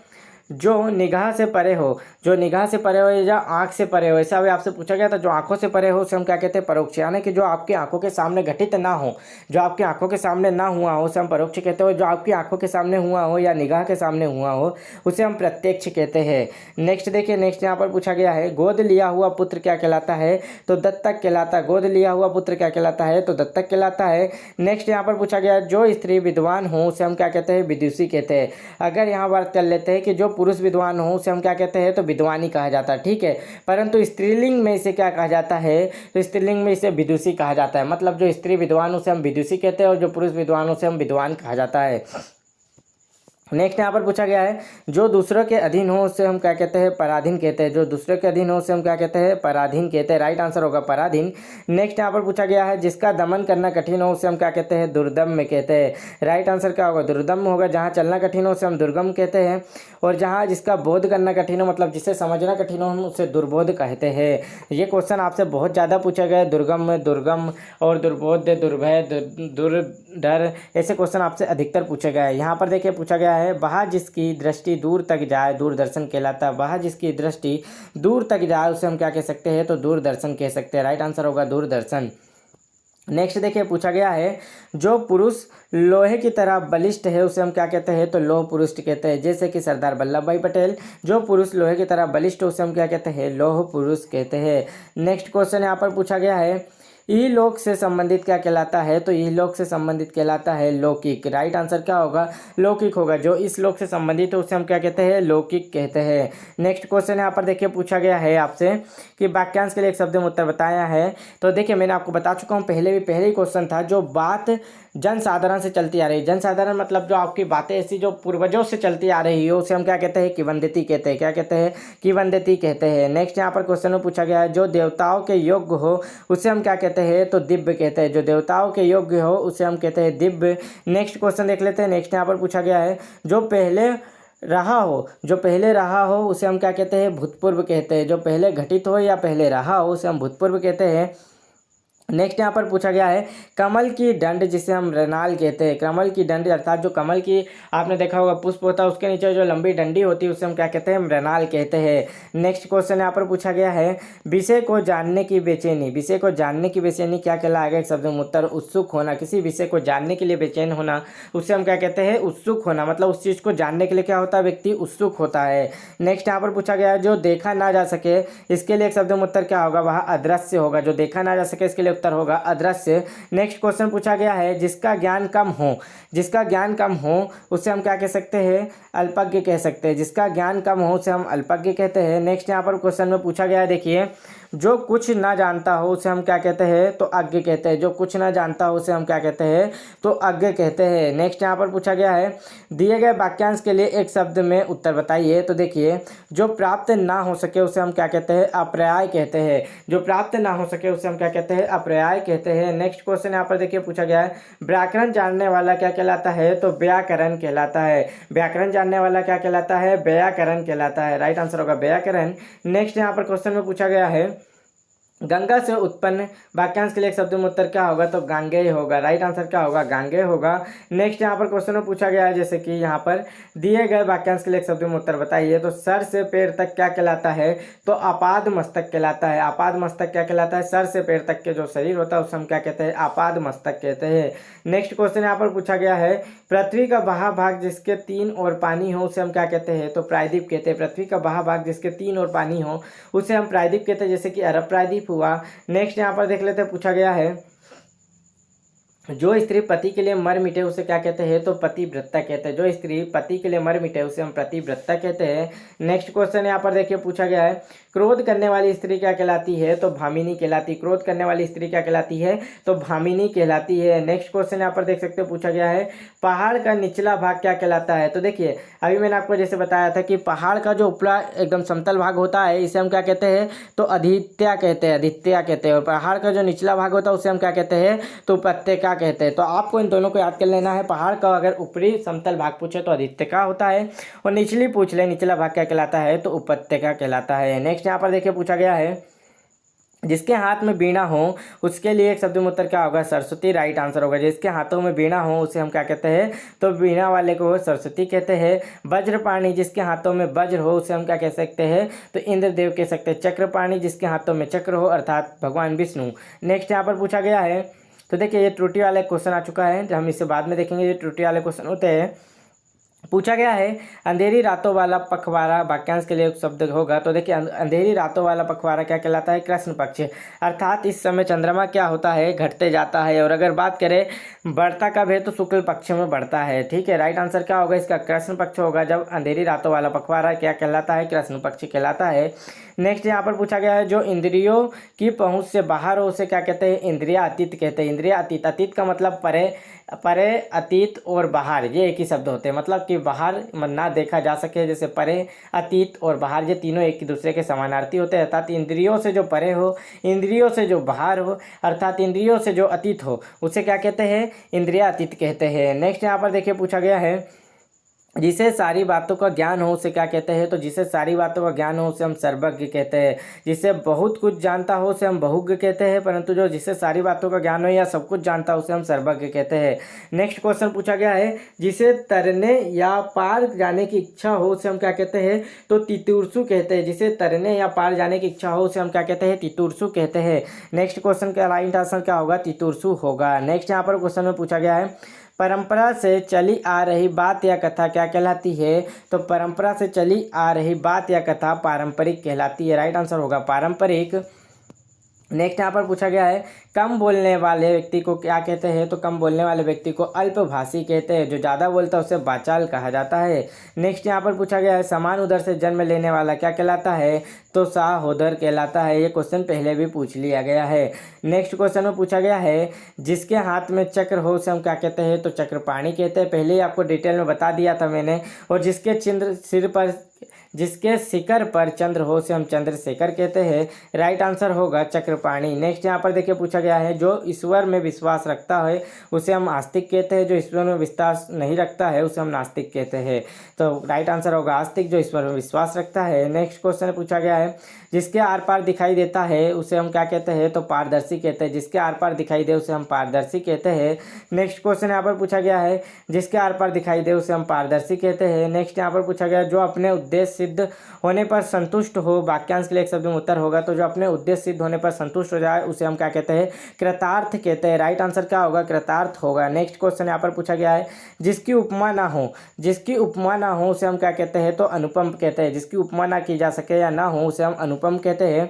जो निगाह से परे हो, जो निगाह से परे हो या आँख से परे हो, ऐसा भी आपसे पूछा गया था। जो आंखों से परे हो उसे हम क्या कहते हैं, परोक्ष। यानी कि जो आपकी आंखों के सामने घटित ना हो, जो आपकी आंखों के सामने ना हुआ हो उसे हम परोक्ष कहते हो। जो आपकी आंखों के सामने हुआ हो या निगाह के सामने हुआ हो उसे हम प्रत्यक्ष कहते हैं। नेक्स्ट देखिए, नेक्स्ट यहाँ पर पूछा गया है गोद लिया हुआ पुत्र क्या कहलाता है, तो दत्तक कहलाता है। गोद लिया हुआ पुत्र क्या कहलाता है, तो दत्तक कहलाता है। नेक्स्ट यहाँ पर पूछा गया है जो स्त्री विद्वान हो उसे हम क्या कहते हैं, विदुषी कहते हैं। अगर यहाँ बात कर लेते हैं कि जो पुरुष विद्वान हो उसे हम क्या कहते हैं, तो विद्वानी कहा जाता है, ठीक है। परंतु स्त्रीलिंग में इसे क्या कहा जाता है, तो स्त्रीलिंग में इसे विदुषी कहा जाता है। मतलब जो स्त्री विद्वान हो उसे हम विदुषी कहते हैं और जो पुरुष विद्वान हो उसे हम विद्वान कहा जाता है। नेक्स्ट यहाँ पर पूछा गया है जो दूसरों के अधीन हो उससे हम क्या कहते हैं, पराधीन कहते हैं। जो दूसरों के अधीन हो उससे हम क्या कहते हैं, पराधीन कहते हैं। राइट आंसर होगा पराधीन। नेक्स्ट यहाँ पर पूछा गया है जिसका दमन करना कठिन हो उसे हम क्या कहते हैं, दुर्दम्य कहते हैं। राइट आंसर क्या होगा, दुर्दम्य होगा। जहाँ चलना कठिन हो उसे हम दुर्गम कहते हैं और जहाँ जिसका बोध करना कठिन हो मतलब जिसे समझना कठिन हो हम उसे दुर्बोध कहते हैं। ये क्वेश्चन आपसे बहुत ज़्यादा पूछा गया है, दुर्गम, दुर्गम और दुर्बोध, दुर्भय, दुर्डर, ऐसे क्वेश्चन आपसे अधिकतर पूछे गए हैं। यहाँ पर देखिए पूछा गया है वह जिसकी दृष्टि दूर तक जाए दूरदर्शन कहलाता है। वह जिसकी दृष्टि दूर तक जाए उसे हम क्या कह सकते हैं, तो दूरदर्शन कह सकते हैं। राइट आंसर होगा दूरदर्शन। नेक्स्ट देखिए पूछा गया है जो पुरुष लोहे की तरह बलिष्ठ है उसे हम क्या कहते हैं, तो लौह पुरुष कहते हैं। जैसे कि सरदार वल्लभ भाई पटेल, जो पुरुष लोहे की तरह बलिष्ठ उसे हम क्या कहते हैं, लौह पुरुष कहते हैं। नेक्स्ट क्वेश्चन यहाँ पर पूछा गया है इहलोक से संबंधित क्या कहलाता है, तो इहलोक से संबंधित कहलाता है लौकिक। राइट आंसर क्या होगा, लौकिक होगा। जो इस लोक से संबंधित है उसे हम क्या कहते हैं, लौकिक कहते हैं। नेक्स्ट क्वेश्चन यहाँ पर देखिए पूछा गया है आपसे कि वाक्यांश के लिए एक शब्द में उत्तर बताया है। तो देखिए मैंने आपको बता चुका हूँ पहले ही क्वेश्चन था। जो बात जनसाधारण से चलती आ रही है, जनसाधारण मतलब जो आपकी बातें ऐसी जो पूर्वजों से चलती आ रही है उसे हम क्या कहते हैं, किवदंती कहते हैं। क्या कहते हैं, किवदंती कहते हैं। नेक्स्ट यहाँ पर क्वेश्चन में पूछा गया है जो देवताओं के योग्य हो उसे हम क्या कहते हैं, तो दिव्य कहते हैं। जो देवताओं के योग्य हो उसे हम कहते हैं दिव्य। नेक्स्ट क्वेश्चन देख लेते हैं। नेक्स्ट यहाँ पर पूछा गया है जो पहले रहा हो, जो पहले रहा हो उसे हम क्या कहते हैं, भूतपूर्व कहते हैं। जो पहले घटित हो या पहले रहा हो उसे हम भूतपूर्व कहते हैं। नेक्स्ट यहाँ पर पूछा गया है कमल की डंड जिसे हम रेनाल कहते हैं। कमल की डंड अर्थात जो कमल की आपने देखा होगा पुष्प होता है उसके नीचे जो लंबी डंडी होती है उसे हम क्या कहते हैं, रेनाल कहते हैं। नेक्स्ट क्वेश्चन यहाँ पर पूछा गया है विषय को जानने की बेचैनी, विषय को जानने की बेचैनी क्या कहलाएगा, एक शब्द में उत्तर उत्सुक होना। किसी विषय को जानने के लिए बेचैन होना उसे हम क्या कहते हैं, उत्सुक होना। मतलब उस चीज़ को जानने के लिए क्या होता है, व्यक्ति उत्सुक होता है। नेक्स्ट यहाँ पर पूछा गया है जो देखा ना जा सके इसके लिए एक शब्द में उत्तर क्या होगा, वह अदृश्य होगा। जो देखा ना जा सके इसके लिए उत्तर होगा अदृश्य। नेक्स्ट क्वेश्चन पूछा गया है जिसका ज्ञान कम हो, जिसका ज्ञान कम हो उसे हम क्या कह सकते हैं, अल्पज्ञ कह सकते हैं। जिसका ज्ञान कम हो उसे हम अल्पज्ञ कहते हैं। नेक्स्ट यहाँ पर क्वेश्चन में पूछा गया है देखिए जो कुछ ना जानता हो उसे हम क्या कहते हैं, तो अज्ञ कहते हैं। जो कुछ ना जानता हो उसे हम क्या कहते हैं, तो अज्ञ कहते हैं। नेक्स्ट यहाँ पर पूछा गया है, दिए गए वाक्यांश के लिए एक शब्द में उत्तर बताइए। तो देखिए, जो प्राप्त ना हो सके उसे हम क्या कहते हैं, अपर्याय कहते हैं। जो प्राप्त ना हो सके उसे हम क्या कहते हैं, अपर्याय कहते हैं। नेक्स्ट क्वेश्चन यहाँ पर देखिए पूछा गया है, व्याकरण जानने वाला क्या कहलाता है, तो व्याकरण कहलाता है। व्याकरण जानने वाला क्या कहलाता है, व्याकरण कहलाता है। राइट आंसर होगा व्याकरण। नेक्स्ट यहाँ पर क्वेश्चन में पूछा गया है, गंगा से उत्पन्न वाक्यांश के लिए एक शब्द में उत्तर क्या होगा, तो गांगेय होगा। राइट आंसर क्या होगा, गांगेय होगा। नेक्स्ट यहाँ पर क्वेश्चन में पूछा गया है, जैसे कि यहाँ पर दिए गए वाक्यांश के लिए एक शब्द में उत्तर बताइए। तो सर से पैर तक क्या कहलाता है, तो आपाद मस्तक कहलाता है। आपाद मस्तक क्या कहलाता है, सर से पैर तक के जो शरीर होता है उसे हम क्या कहते हैं, आपाद मस्तक कहते हैं। नेक्स्ट क्वेश्चन यहाँ पर पूछा गया है, पृथ्वी का बाह्य भाग जिसके तीन ओर पानी हो उसे हम क्या कहते हैं, तो प्रायद्वीप कहते हैं। पृथ्वी का बाह्य भाग जिसके तीन ओर पानी हो उसे हम प्रायद्वीप कहते हैं, जैसे कि अरब प्रायद्वीप हुआ। नेक्स्ट यहाँ पर देख लेते हैं, पूछा गया है, जो स्त्री पति के लिए मर मिटे उसे क्या कहते हैं, तो पतिव्रता कहते हैं। जो स्त्री पति के लिए मर मिटे उसे हम पतिव्रता कहते हैं। नेक्स्ट क्वेश्चन यहाँ पर देखिए पूछा गया है, क्रोध करने वाली स्त्री क्या कहलाती है, तो भामिनी कहलाती है। क्रोध करने वाली स्त्री क्या कहलाती है, तो भामिनी कहलाती है। नेक्स्ट क्वेश्चन यहाँ पर देख सकते हो पूछा गया है, पहाड़ का निचला भाग क्या कहलाता है। तो देखिए, अभी मैंने आपको जैसे बताया था कि पहाड़ का जो ऊपरा एकदम समतल भाग होता है इसे हम क्या कहते हैं, तो अधित्या कहते हैं। अधित्या कहते हैं। और पहाड़ का जो निचला भाग होता है उसे हम क्या कहते हैं, तो उपत्यका कहते हैं। तो आपको इन दोनों को याद कर लेना है। पहाड़ का अगर ऊपरी समतल भाग पूछे तो अधित्यका होता है, और निचली पूछ ले निचला भाग क्या कहलाता है, तो उपत्यका कहलाता है। नेक्स्ट यहाँ पर देखिए पूछा गया है, जिसके हाथ में वीणा हो उसके लिए एक शब्द में उत्तर क्या होगा, सरस्वती। राइट आंसर होगा। जिसके हाथों में वीणा हो उसे हम क्या कहते हैं, तो वीणा वाले को सरस्वती कहते हैं। वज्रपाणी जिसके हाथों में वज्र हो उसे हम क्या कह सकते हैं, तो इंद्रदेव कह सकते हैं। चक्रपाणी जिसके हाथों में चक्र हो अर्थात भगवान विष्णु। नेक्स्ट यहाँ पर पूछा गया है, तो देखिए ये त्रुटि वाला क्वेश्चन आ चुका है, हम इसे बाद में देखेंगे। ये त्रुटि वाले क्वेश्चन होते हैं। पूछा गया है, अंधेरी रातों वाला पखवाड़ा वाक्यांश के लिए एक शब्द होगा। तो देखिए, अंधेरी रातों वाला पखवाड़ा क्या कहलाता है, कृष्ण पक्ष। अर्थात इस समय चंद्रमा क्या होता है, घटते जाता है। और अगर बात करें बढ़ता कब है, तो शुक्ल पक्ष में बढ़ता है। ठीक है, राइट आंसर क्या होगा इसका, कृष्ण पक्ष होगा। जब अंधेरी रातों वाला पखवाड़ा क्या कहलाता है, कृष्ण पक्ष कहलाता है। नेक्स्ट यहाँ पर पूछा गया है, जो इंद्रियों की पहुँच से बाहर हो उसे क्या कहते हैं, इंद्रिया अतीत कहते हैं। इंद्रिया अतीत, अतीत का मतलब परे, परे अतीत और बाहर ये एक ही शब्द होते हैं। मतलब कि बाहर ना देखा जा सके, जैसे परे अतीत और बाहर ये तीनों एक दूसरे के समानार्थी होते हैं। अर्थात इंद्रियों से जो परे हो, इंद्रियों से जो बाहर हो, अर्थात इंद्रियों से जो अतीत हो उसे क्या कहते हैं, इंद्रिया अतीत कहते हैं। नेक्स्ट यहाँ पर देखिए पूछा गया है, जिसे सारी बातों का ज्ञान हो उसे क्या कहते हैं, तो जिसे सारी बातों का ज्ञान हो उसे हम सर्वज्ञ कहते हैं। जिसे बहुत कुछ जानता हो उसे हम बहुज्ञ कहते हैं, परंतु जो जिसे सारी बातों का ज्ञान हो या सब कुछ जानता हो उसे हम सर्वज्ञ कहते हैं। नेक्स्ट क्वेश्चन पूछा गया है, जिसे तरने या पार जाने की इच्छा हो उसे हम क्या कहते हैं, तो तितुर्सु कहते हैं। जिसे तरने या पार जाने की इच्छा हो उसे हम क्या कहते हैं, तितुर्सु कहते हैं। नेक्स्ट क्वेश्चन का राइट आंसर क्या होगा, तितुर्सु होगा। नेक्स्ट यहाँ पर क्वेश्चन में पूछा गया है, परंपरा से चली आ रही बात या कथा क्या कहलाती है, तो परंपरा से चली आ रही बात या कथा पारंपरिक कहलाती है। राइट आंसर होगा पारंपरिक। नेक्स्ट यहाँ पर पूछा गया है, कम बोलने वाले व्यक्ति को क्या कहते हैं, तो कम बोलने वाले व्यक्ति को अल्पभाषी कहते हैं। जो ज़्यादा बोलता है उसे वाचाल कहा जाता है। नेक्स्ट यहाँ पर पूछा गया है, समान उदर से जन्म लेने वाला क्या कहलाता है, तो साहोदर कहलाता है। ये क्वेश्चन पहले भी पूछ लिया गया है। नेक्स्ट क्वेश्चन में पूछा गया है, जिसके हाथ में चक्र हो उसे हम क्या कहते हैं, तो चक्रपाणी कहते हैं। पहले ही आपको डिटेल में बता दिया था मैंने। और जिसके शिखर पर चंद्र हो उसे हम चंद्रशेखर कहते हैं। राइट आंसर होगा चक्रपाणी। नेक्स्ट यहाँ पर देखिए पूछा गया है, जो ईश्वर में विश्वास रखता है उसे हम आस्तिक कहते हैं। जो ईश्वर में विश्वास नहीं रखता है उसे हम नास्तिक कहते हैं। तो राइट आंसर होगा आस्तिक, जो ईश्वर में विश्वास रखता है। नेक्स्ट क्वेश्चन पूछा गया है, जिसके आर पार दिखाई देता है उसे हम क्या कहते हैं, तो पारदर्शी कहते हैं। जिसके आर पार दिखाई दे उसे हम पारदर्शी कहते हैं। नेक्स्ट क्वेश्चन यहाँ पर पूछा गया है, जिसके आर पार दिखाई दे उसे हम पारदर्शी कहते हैं। नेक्स्ट यहाँ पर पूछा गया, जो अपने उद्देश्य सिद्ध होने पर संतुष्ट हो, वाक्यांश के लिए एक शब्द में उत्तर होगा। तो जो अपने उद्देश्य सिद्ध होने पर संतुष्ट हो जाए उसे हम क्या कहते हैं, कृतार्थ कहते हैं। राइट आंसर क्या होगा, कृतार्थ होगा। नेक्स्ट क्वेश्चन यहाँ पर पूछा गया है, जिसकी उपमा ना हो, जिसकी उपमा ना हो उसे हम क्या कहते हैं, तो अनुपम कहते हैं। जिसकी उपमा ना की जा सके या ना हो उसे हम अनुपम कहते हैं।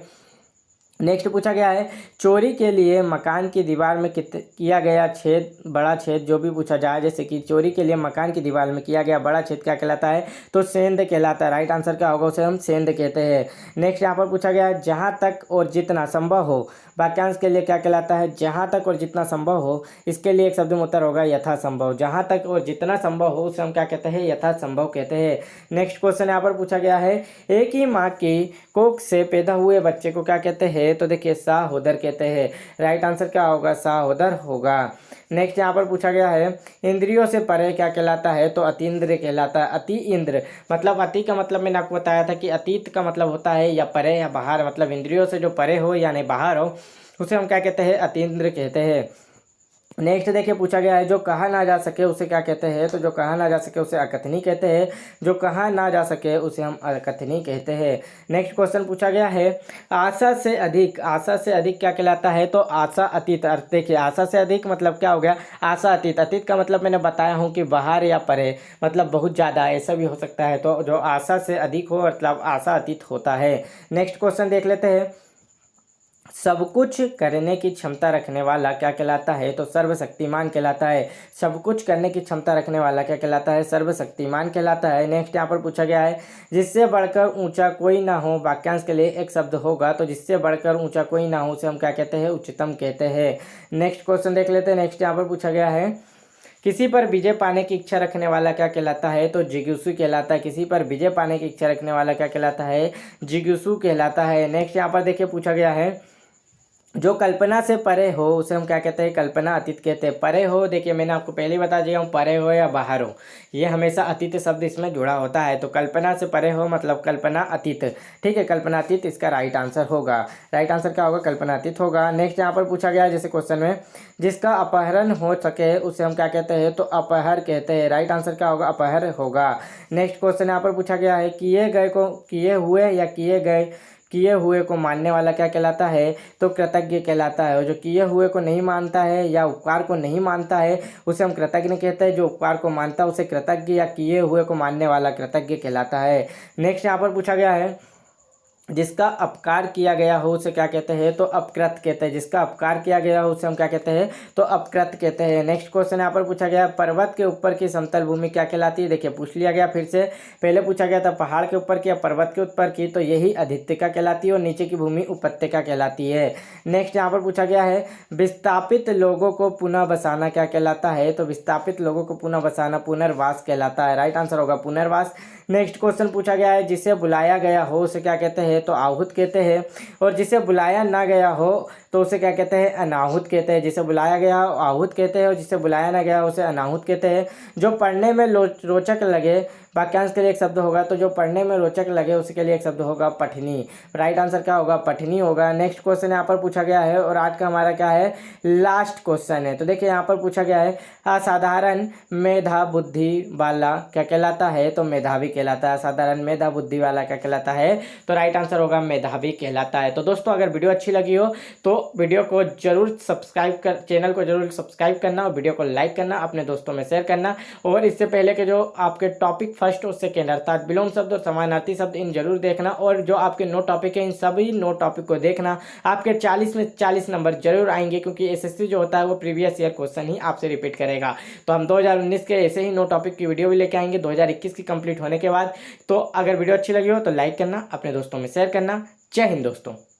नेक्स्ट पूछा गया है चोरी के लिए मकान की दीवार में किया गया छेद, बड़ा छेद जो भी पूछा जाए, जैसे कि चोरी के लिए मकान की दीवार में किया गया बड़ा छेद क्या कहलाता है, तो सेंध कहलाता है। राइट आंसर क्या होगा, उसे हम सेंध कहते हैं। नेक्स्ट यहाँ पर पूछा गया है जहाँ तक और जितना संभव हो वाक्यांश के लिए क्या कहलाता है, जहाँ तक और जितना संभव हो, इसके लिए एक शब्द में उत्तर होगा यथासंभव। जहाँ तक और जितना संभव हो उसे हम क्या कहते हैं, यथासंभव कहते हैं। नेक्स्ट क्वेश्चन यहाँ पर पूछा गया है एक ही माँ की कोख से पैदा हुए बच्चे को क्या कहते हैं, तो देखिए साहोदर कहते हैं। राइट आंसर क्या होगा, साहोदर होगा। नेक्स्ट यहाँ पर पूछा गया है इंद्रियों से परे क्या कहलाता है, तो अतीन्द्र कहलाता है। अति इंद्र मतलब अति का मतलब मैंने आपको बताया था कि अतीत का मतलब होता है या परे या बाहर, मतलब इंद्रियों से जो परे हो यानी बाहर हो उसे हम क्या कहते हैं, अतीन्द्र कहते हैं। नेक्स्ट देखिए पूछा गया है जो कहा ना जा सके उसे क्या कहते हैं, तो जो कहा ना जा सके उसे अकथनीय कहते हैं। जो कहा ना जा सके उसे हम अकथनीय कहते हैं। नेक्स्ट क्वेश्चन पूछा गया है आशा से अधिक, आशा से अधिक क्या कहलाता है, तो आशा अतीत। अर्थ देखिए आशा से अधिक मतलब क्या हो गया, आशा अतीत। अतीत का मतलब मैंने बताया हूँ कि बाहर या परे, मतलब बहुत ज़्यादा, ऐसा भी हो सकता है। तो जो आशा से अधिक हो मतलब आशा अतीत होता है। नेक्स्ट क्वेश्चन देख लेते हैं सब कुछ करने की क्षमता रखने वाला क्या कहलाता है, तो सर्वशक्तिमान कहलाता है। सब कुछ करने की क्षमता रखने वाला क्या कहलाता है, सर्वशक्तिमान कहलाता है। नेक्स्ट यहाँ पर पूछा गया है जिससे बढ़कर ऊंचा कोई ना हो, वाक्यांश के लिए एक शब्द होगा, तो जिससे बढ़कर ऊंचा कोई ना हो उसे हम क्या कहते हैं, उच्चतम कहते हैं। नेक्स्ट क्वेश्चन देख लेते हैं। नेक्स्ट यहाँ पर पूछा गया है किसी पर विजय पाने की इच्छा रखने वाला क्या कहलाता है, तो जिज्ञासु कहलाता है। किसी पर विजय पाने की इच्छा रखने वाला क्या कहलाता है, जिज्ञासु कहलाता है। नेक्स्ट यहाँ पर देखिए पूछा गया है जो कल्पना से परे हो उसे हम क्या कहते हैं, कल्पना अतीत कहते हैं। परे हो देखिए मैंने आपको पहले ही बता दिया हूँ, परे हो या बाहर हो ये हमेशा अतीत शब्द इसमें जुड़ा होता है। तो कल्पना से परे हो मतलब कल्पना अतीत, ठीक है, कल्पना अतीत इसका राइट आंसर होगा। राइट आंसर क्या होगा, कल्पना अतीत होगा। नेक्स्ट यहाँ पर पूछा गया है जैसे क्वेश्चन में जिसका अपहरण हो सके उसे हम क्या कहते हैं, तो अपहर कहते हैं। राइट आंसर क्या होगा, अपहर होगा। नेक्स्ट क्वेश्चन यहाँ पर पूछा गया है किए गए को किए हुए या किए हुए को मानने वाला क्या कहलाता है, तो कृतज्ञ कहलाता है। और जो किए हुए को नहीं मानता है या उपकार को नहीं मानता है उसे हम कृतज्ञ कहते हैं। जो उपकार को मानता है उसे कृतज्ञ या किए हुए को मानने वाला कृतज्ञ कहलाता है। नेक्स्ट यहाँ पर पूछा गया है जिसका अपकार किया गया हो उसे क्या कहते हैं, तो अपकृत कहते हैं। जिसका अपकार किया गया हो उसे हम क्या कहते हैं, तो अपकृत कहते हैं। नेक्स्ट क्वेश्चन यहाँ पर पूछा गया पर्वत के ऊपर की समतल भूमि क्या कहलाती है, देखिए पूछ लिया गया फिर से। पहले पूछा गया था पहाड़ के ऊपर की या पर्वत के ऊपर की, तो यही अधित्यका कहलाती है और नीचे की भूमि उपत्यका कहलाती है। नेक्स्ट यहाँ पर पूछा गया है विस्थापित लोगों को पुनः बसाना क्या कहलाता है, तो विस्थापित लोगों को पुनः बसाना पुनर्वास कहलाता है। राइट आंसर होगा पुनर्वास। नेक्स्ट क्वेश्चन पूछा गया है जिसे बुलाया गया हो उसे क्या कहते हैं, तो आहूत कहते हैं। और जिसे बुलाया ना गया हो तो उसे क्या कहते हैं, अनाहुत कहते हैं। जिसे बुलाया गया हो आहूत कहते हैं और जिसे बुलाया ना गया उसे अनाहुत कहते हैं। जो पढ़ने में रोचक लगे वाक्यांश के लिए एक शब्द होगा, तो जो पढ़ने में रोचक लगे उसके लिए एक शब्द होगा पठनी। राइट आंसर क्या होगा, पठनी होगा। नेक्स्ट क्वेश्चन यहाँ पर पूछा गया है और आज का हमारा क्या है, लास्ट क्वेश्चन है। तो देखिए यहाँ पर पूछा गया है असाधारण मेधा बुद्धि वाला क्या कहलाता है, तो मेधावी कहलाता है। असाधारण मेधा बुद्धि वाला क्या कहलाता है, तो राइट आंसर होगा मेधावी कहलाता है। तो दोस्तों अगर वीडियो अच्छी लगी हो तो वीडियो को जरूर चैनल को जरूर सब्सक्राइब करना और वीडियो को लाइक करना, अपने दोस्तों में शेयर करना। और इससे पहले के जो आपके टॉपिक फर्स्ट और सेकेंड अर्थात विलोम शब्द और समानार्थी शब्द इन जरूर देखना। और जो आपके 9 टॉपिक है इन सभी 9 टॉपिक को देखना। आपके 40 में 40 नंबर जरूर आएंगे क्योंकि एसएससी जो होता है वो प्रीवियस ईयर क्वेश्चन ही आपसे रिपीट करेगा। तो हम 2019 के ऐसे ही 9 टॉपिक की वीडियो भी लेके आएंगे 2021 की कंप्लीट होने के बाद। तो अगर वीडियो अच्छी लगी हो तो लाइक करना, अपने दोस्तों में शेयर करना। जय हिंद दोस्तों।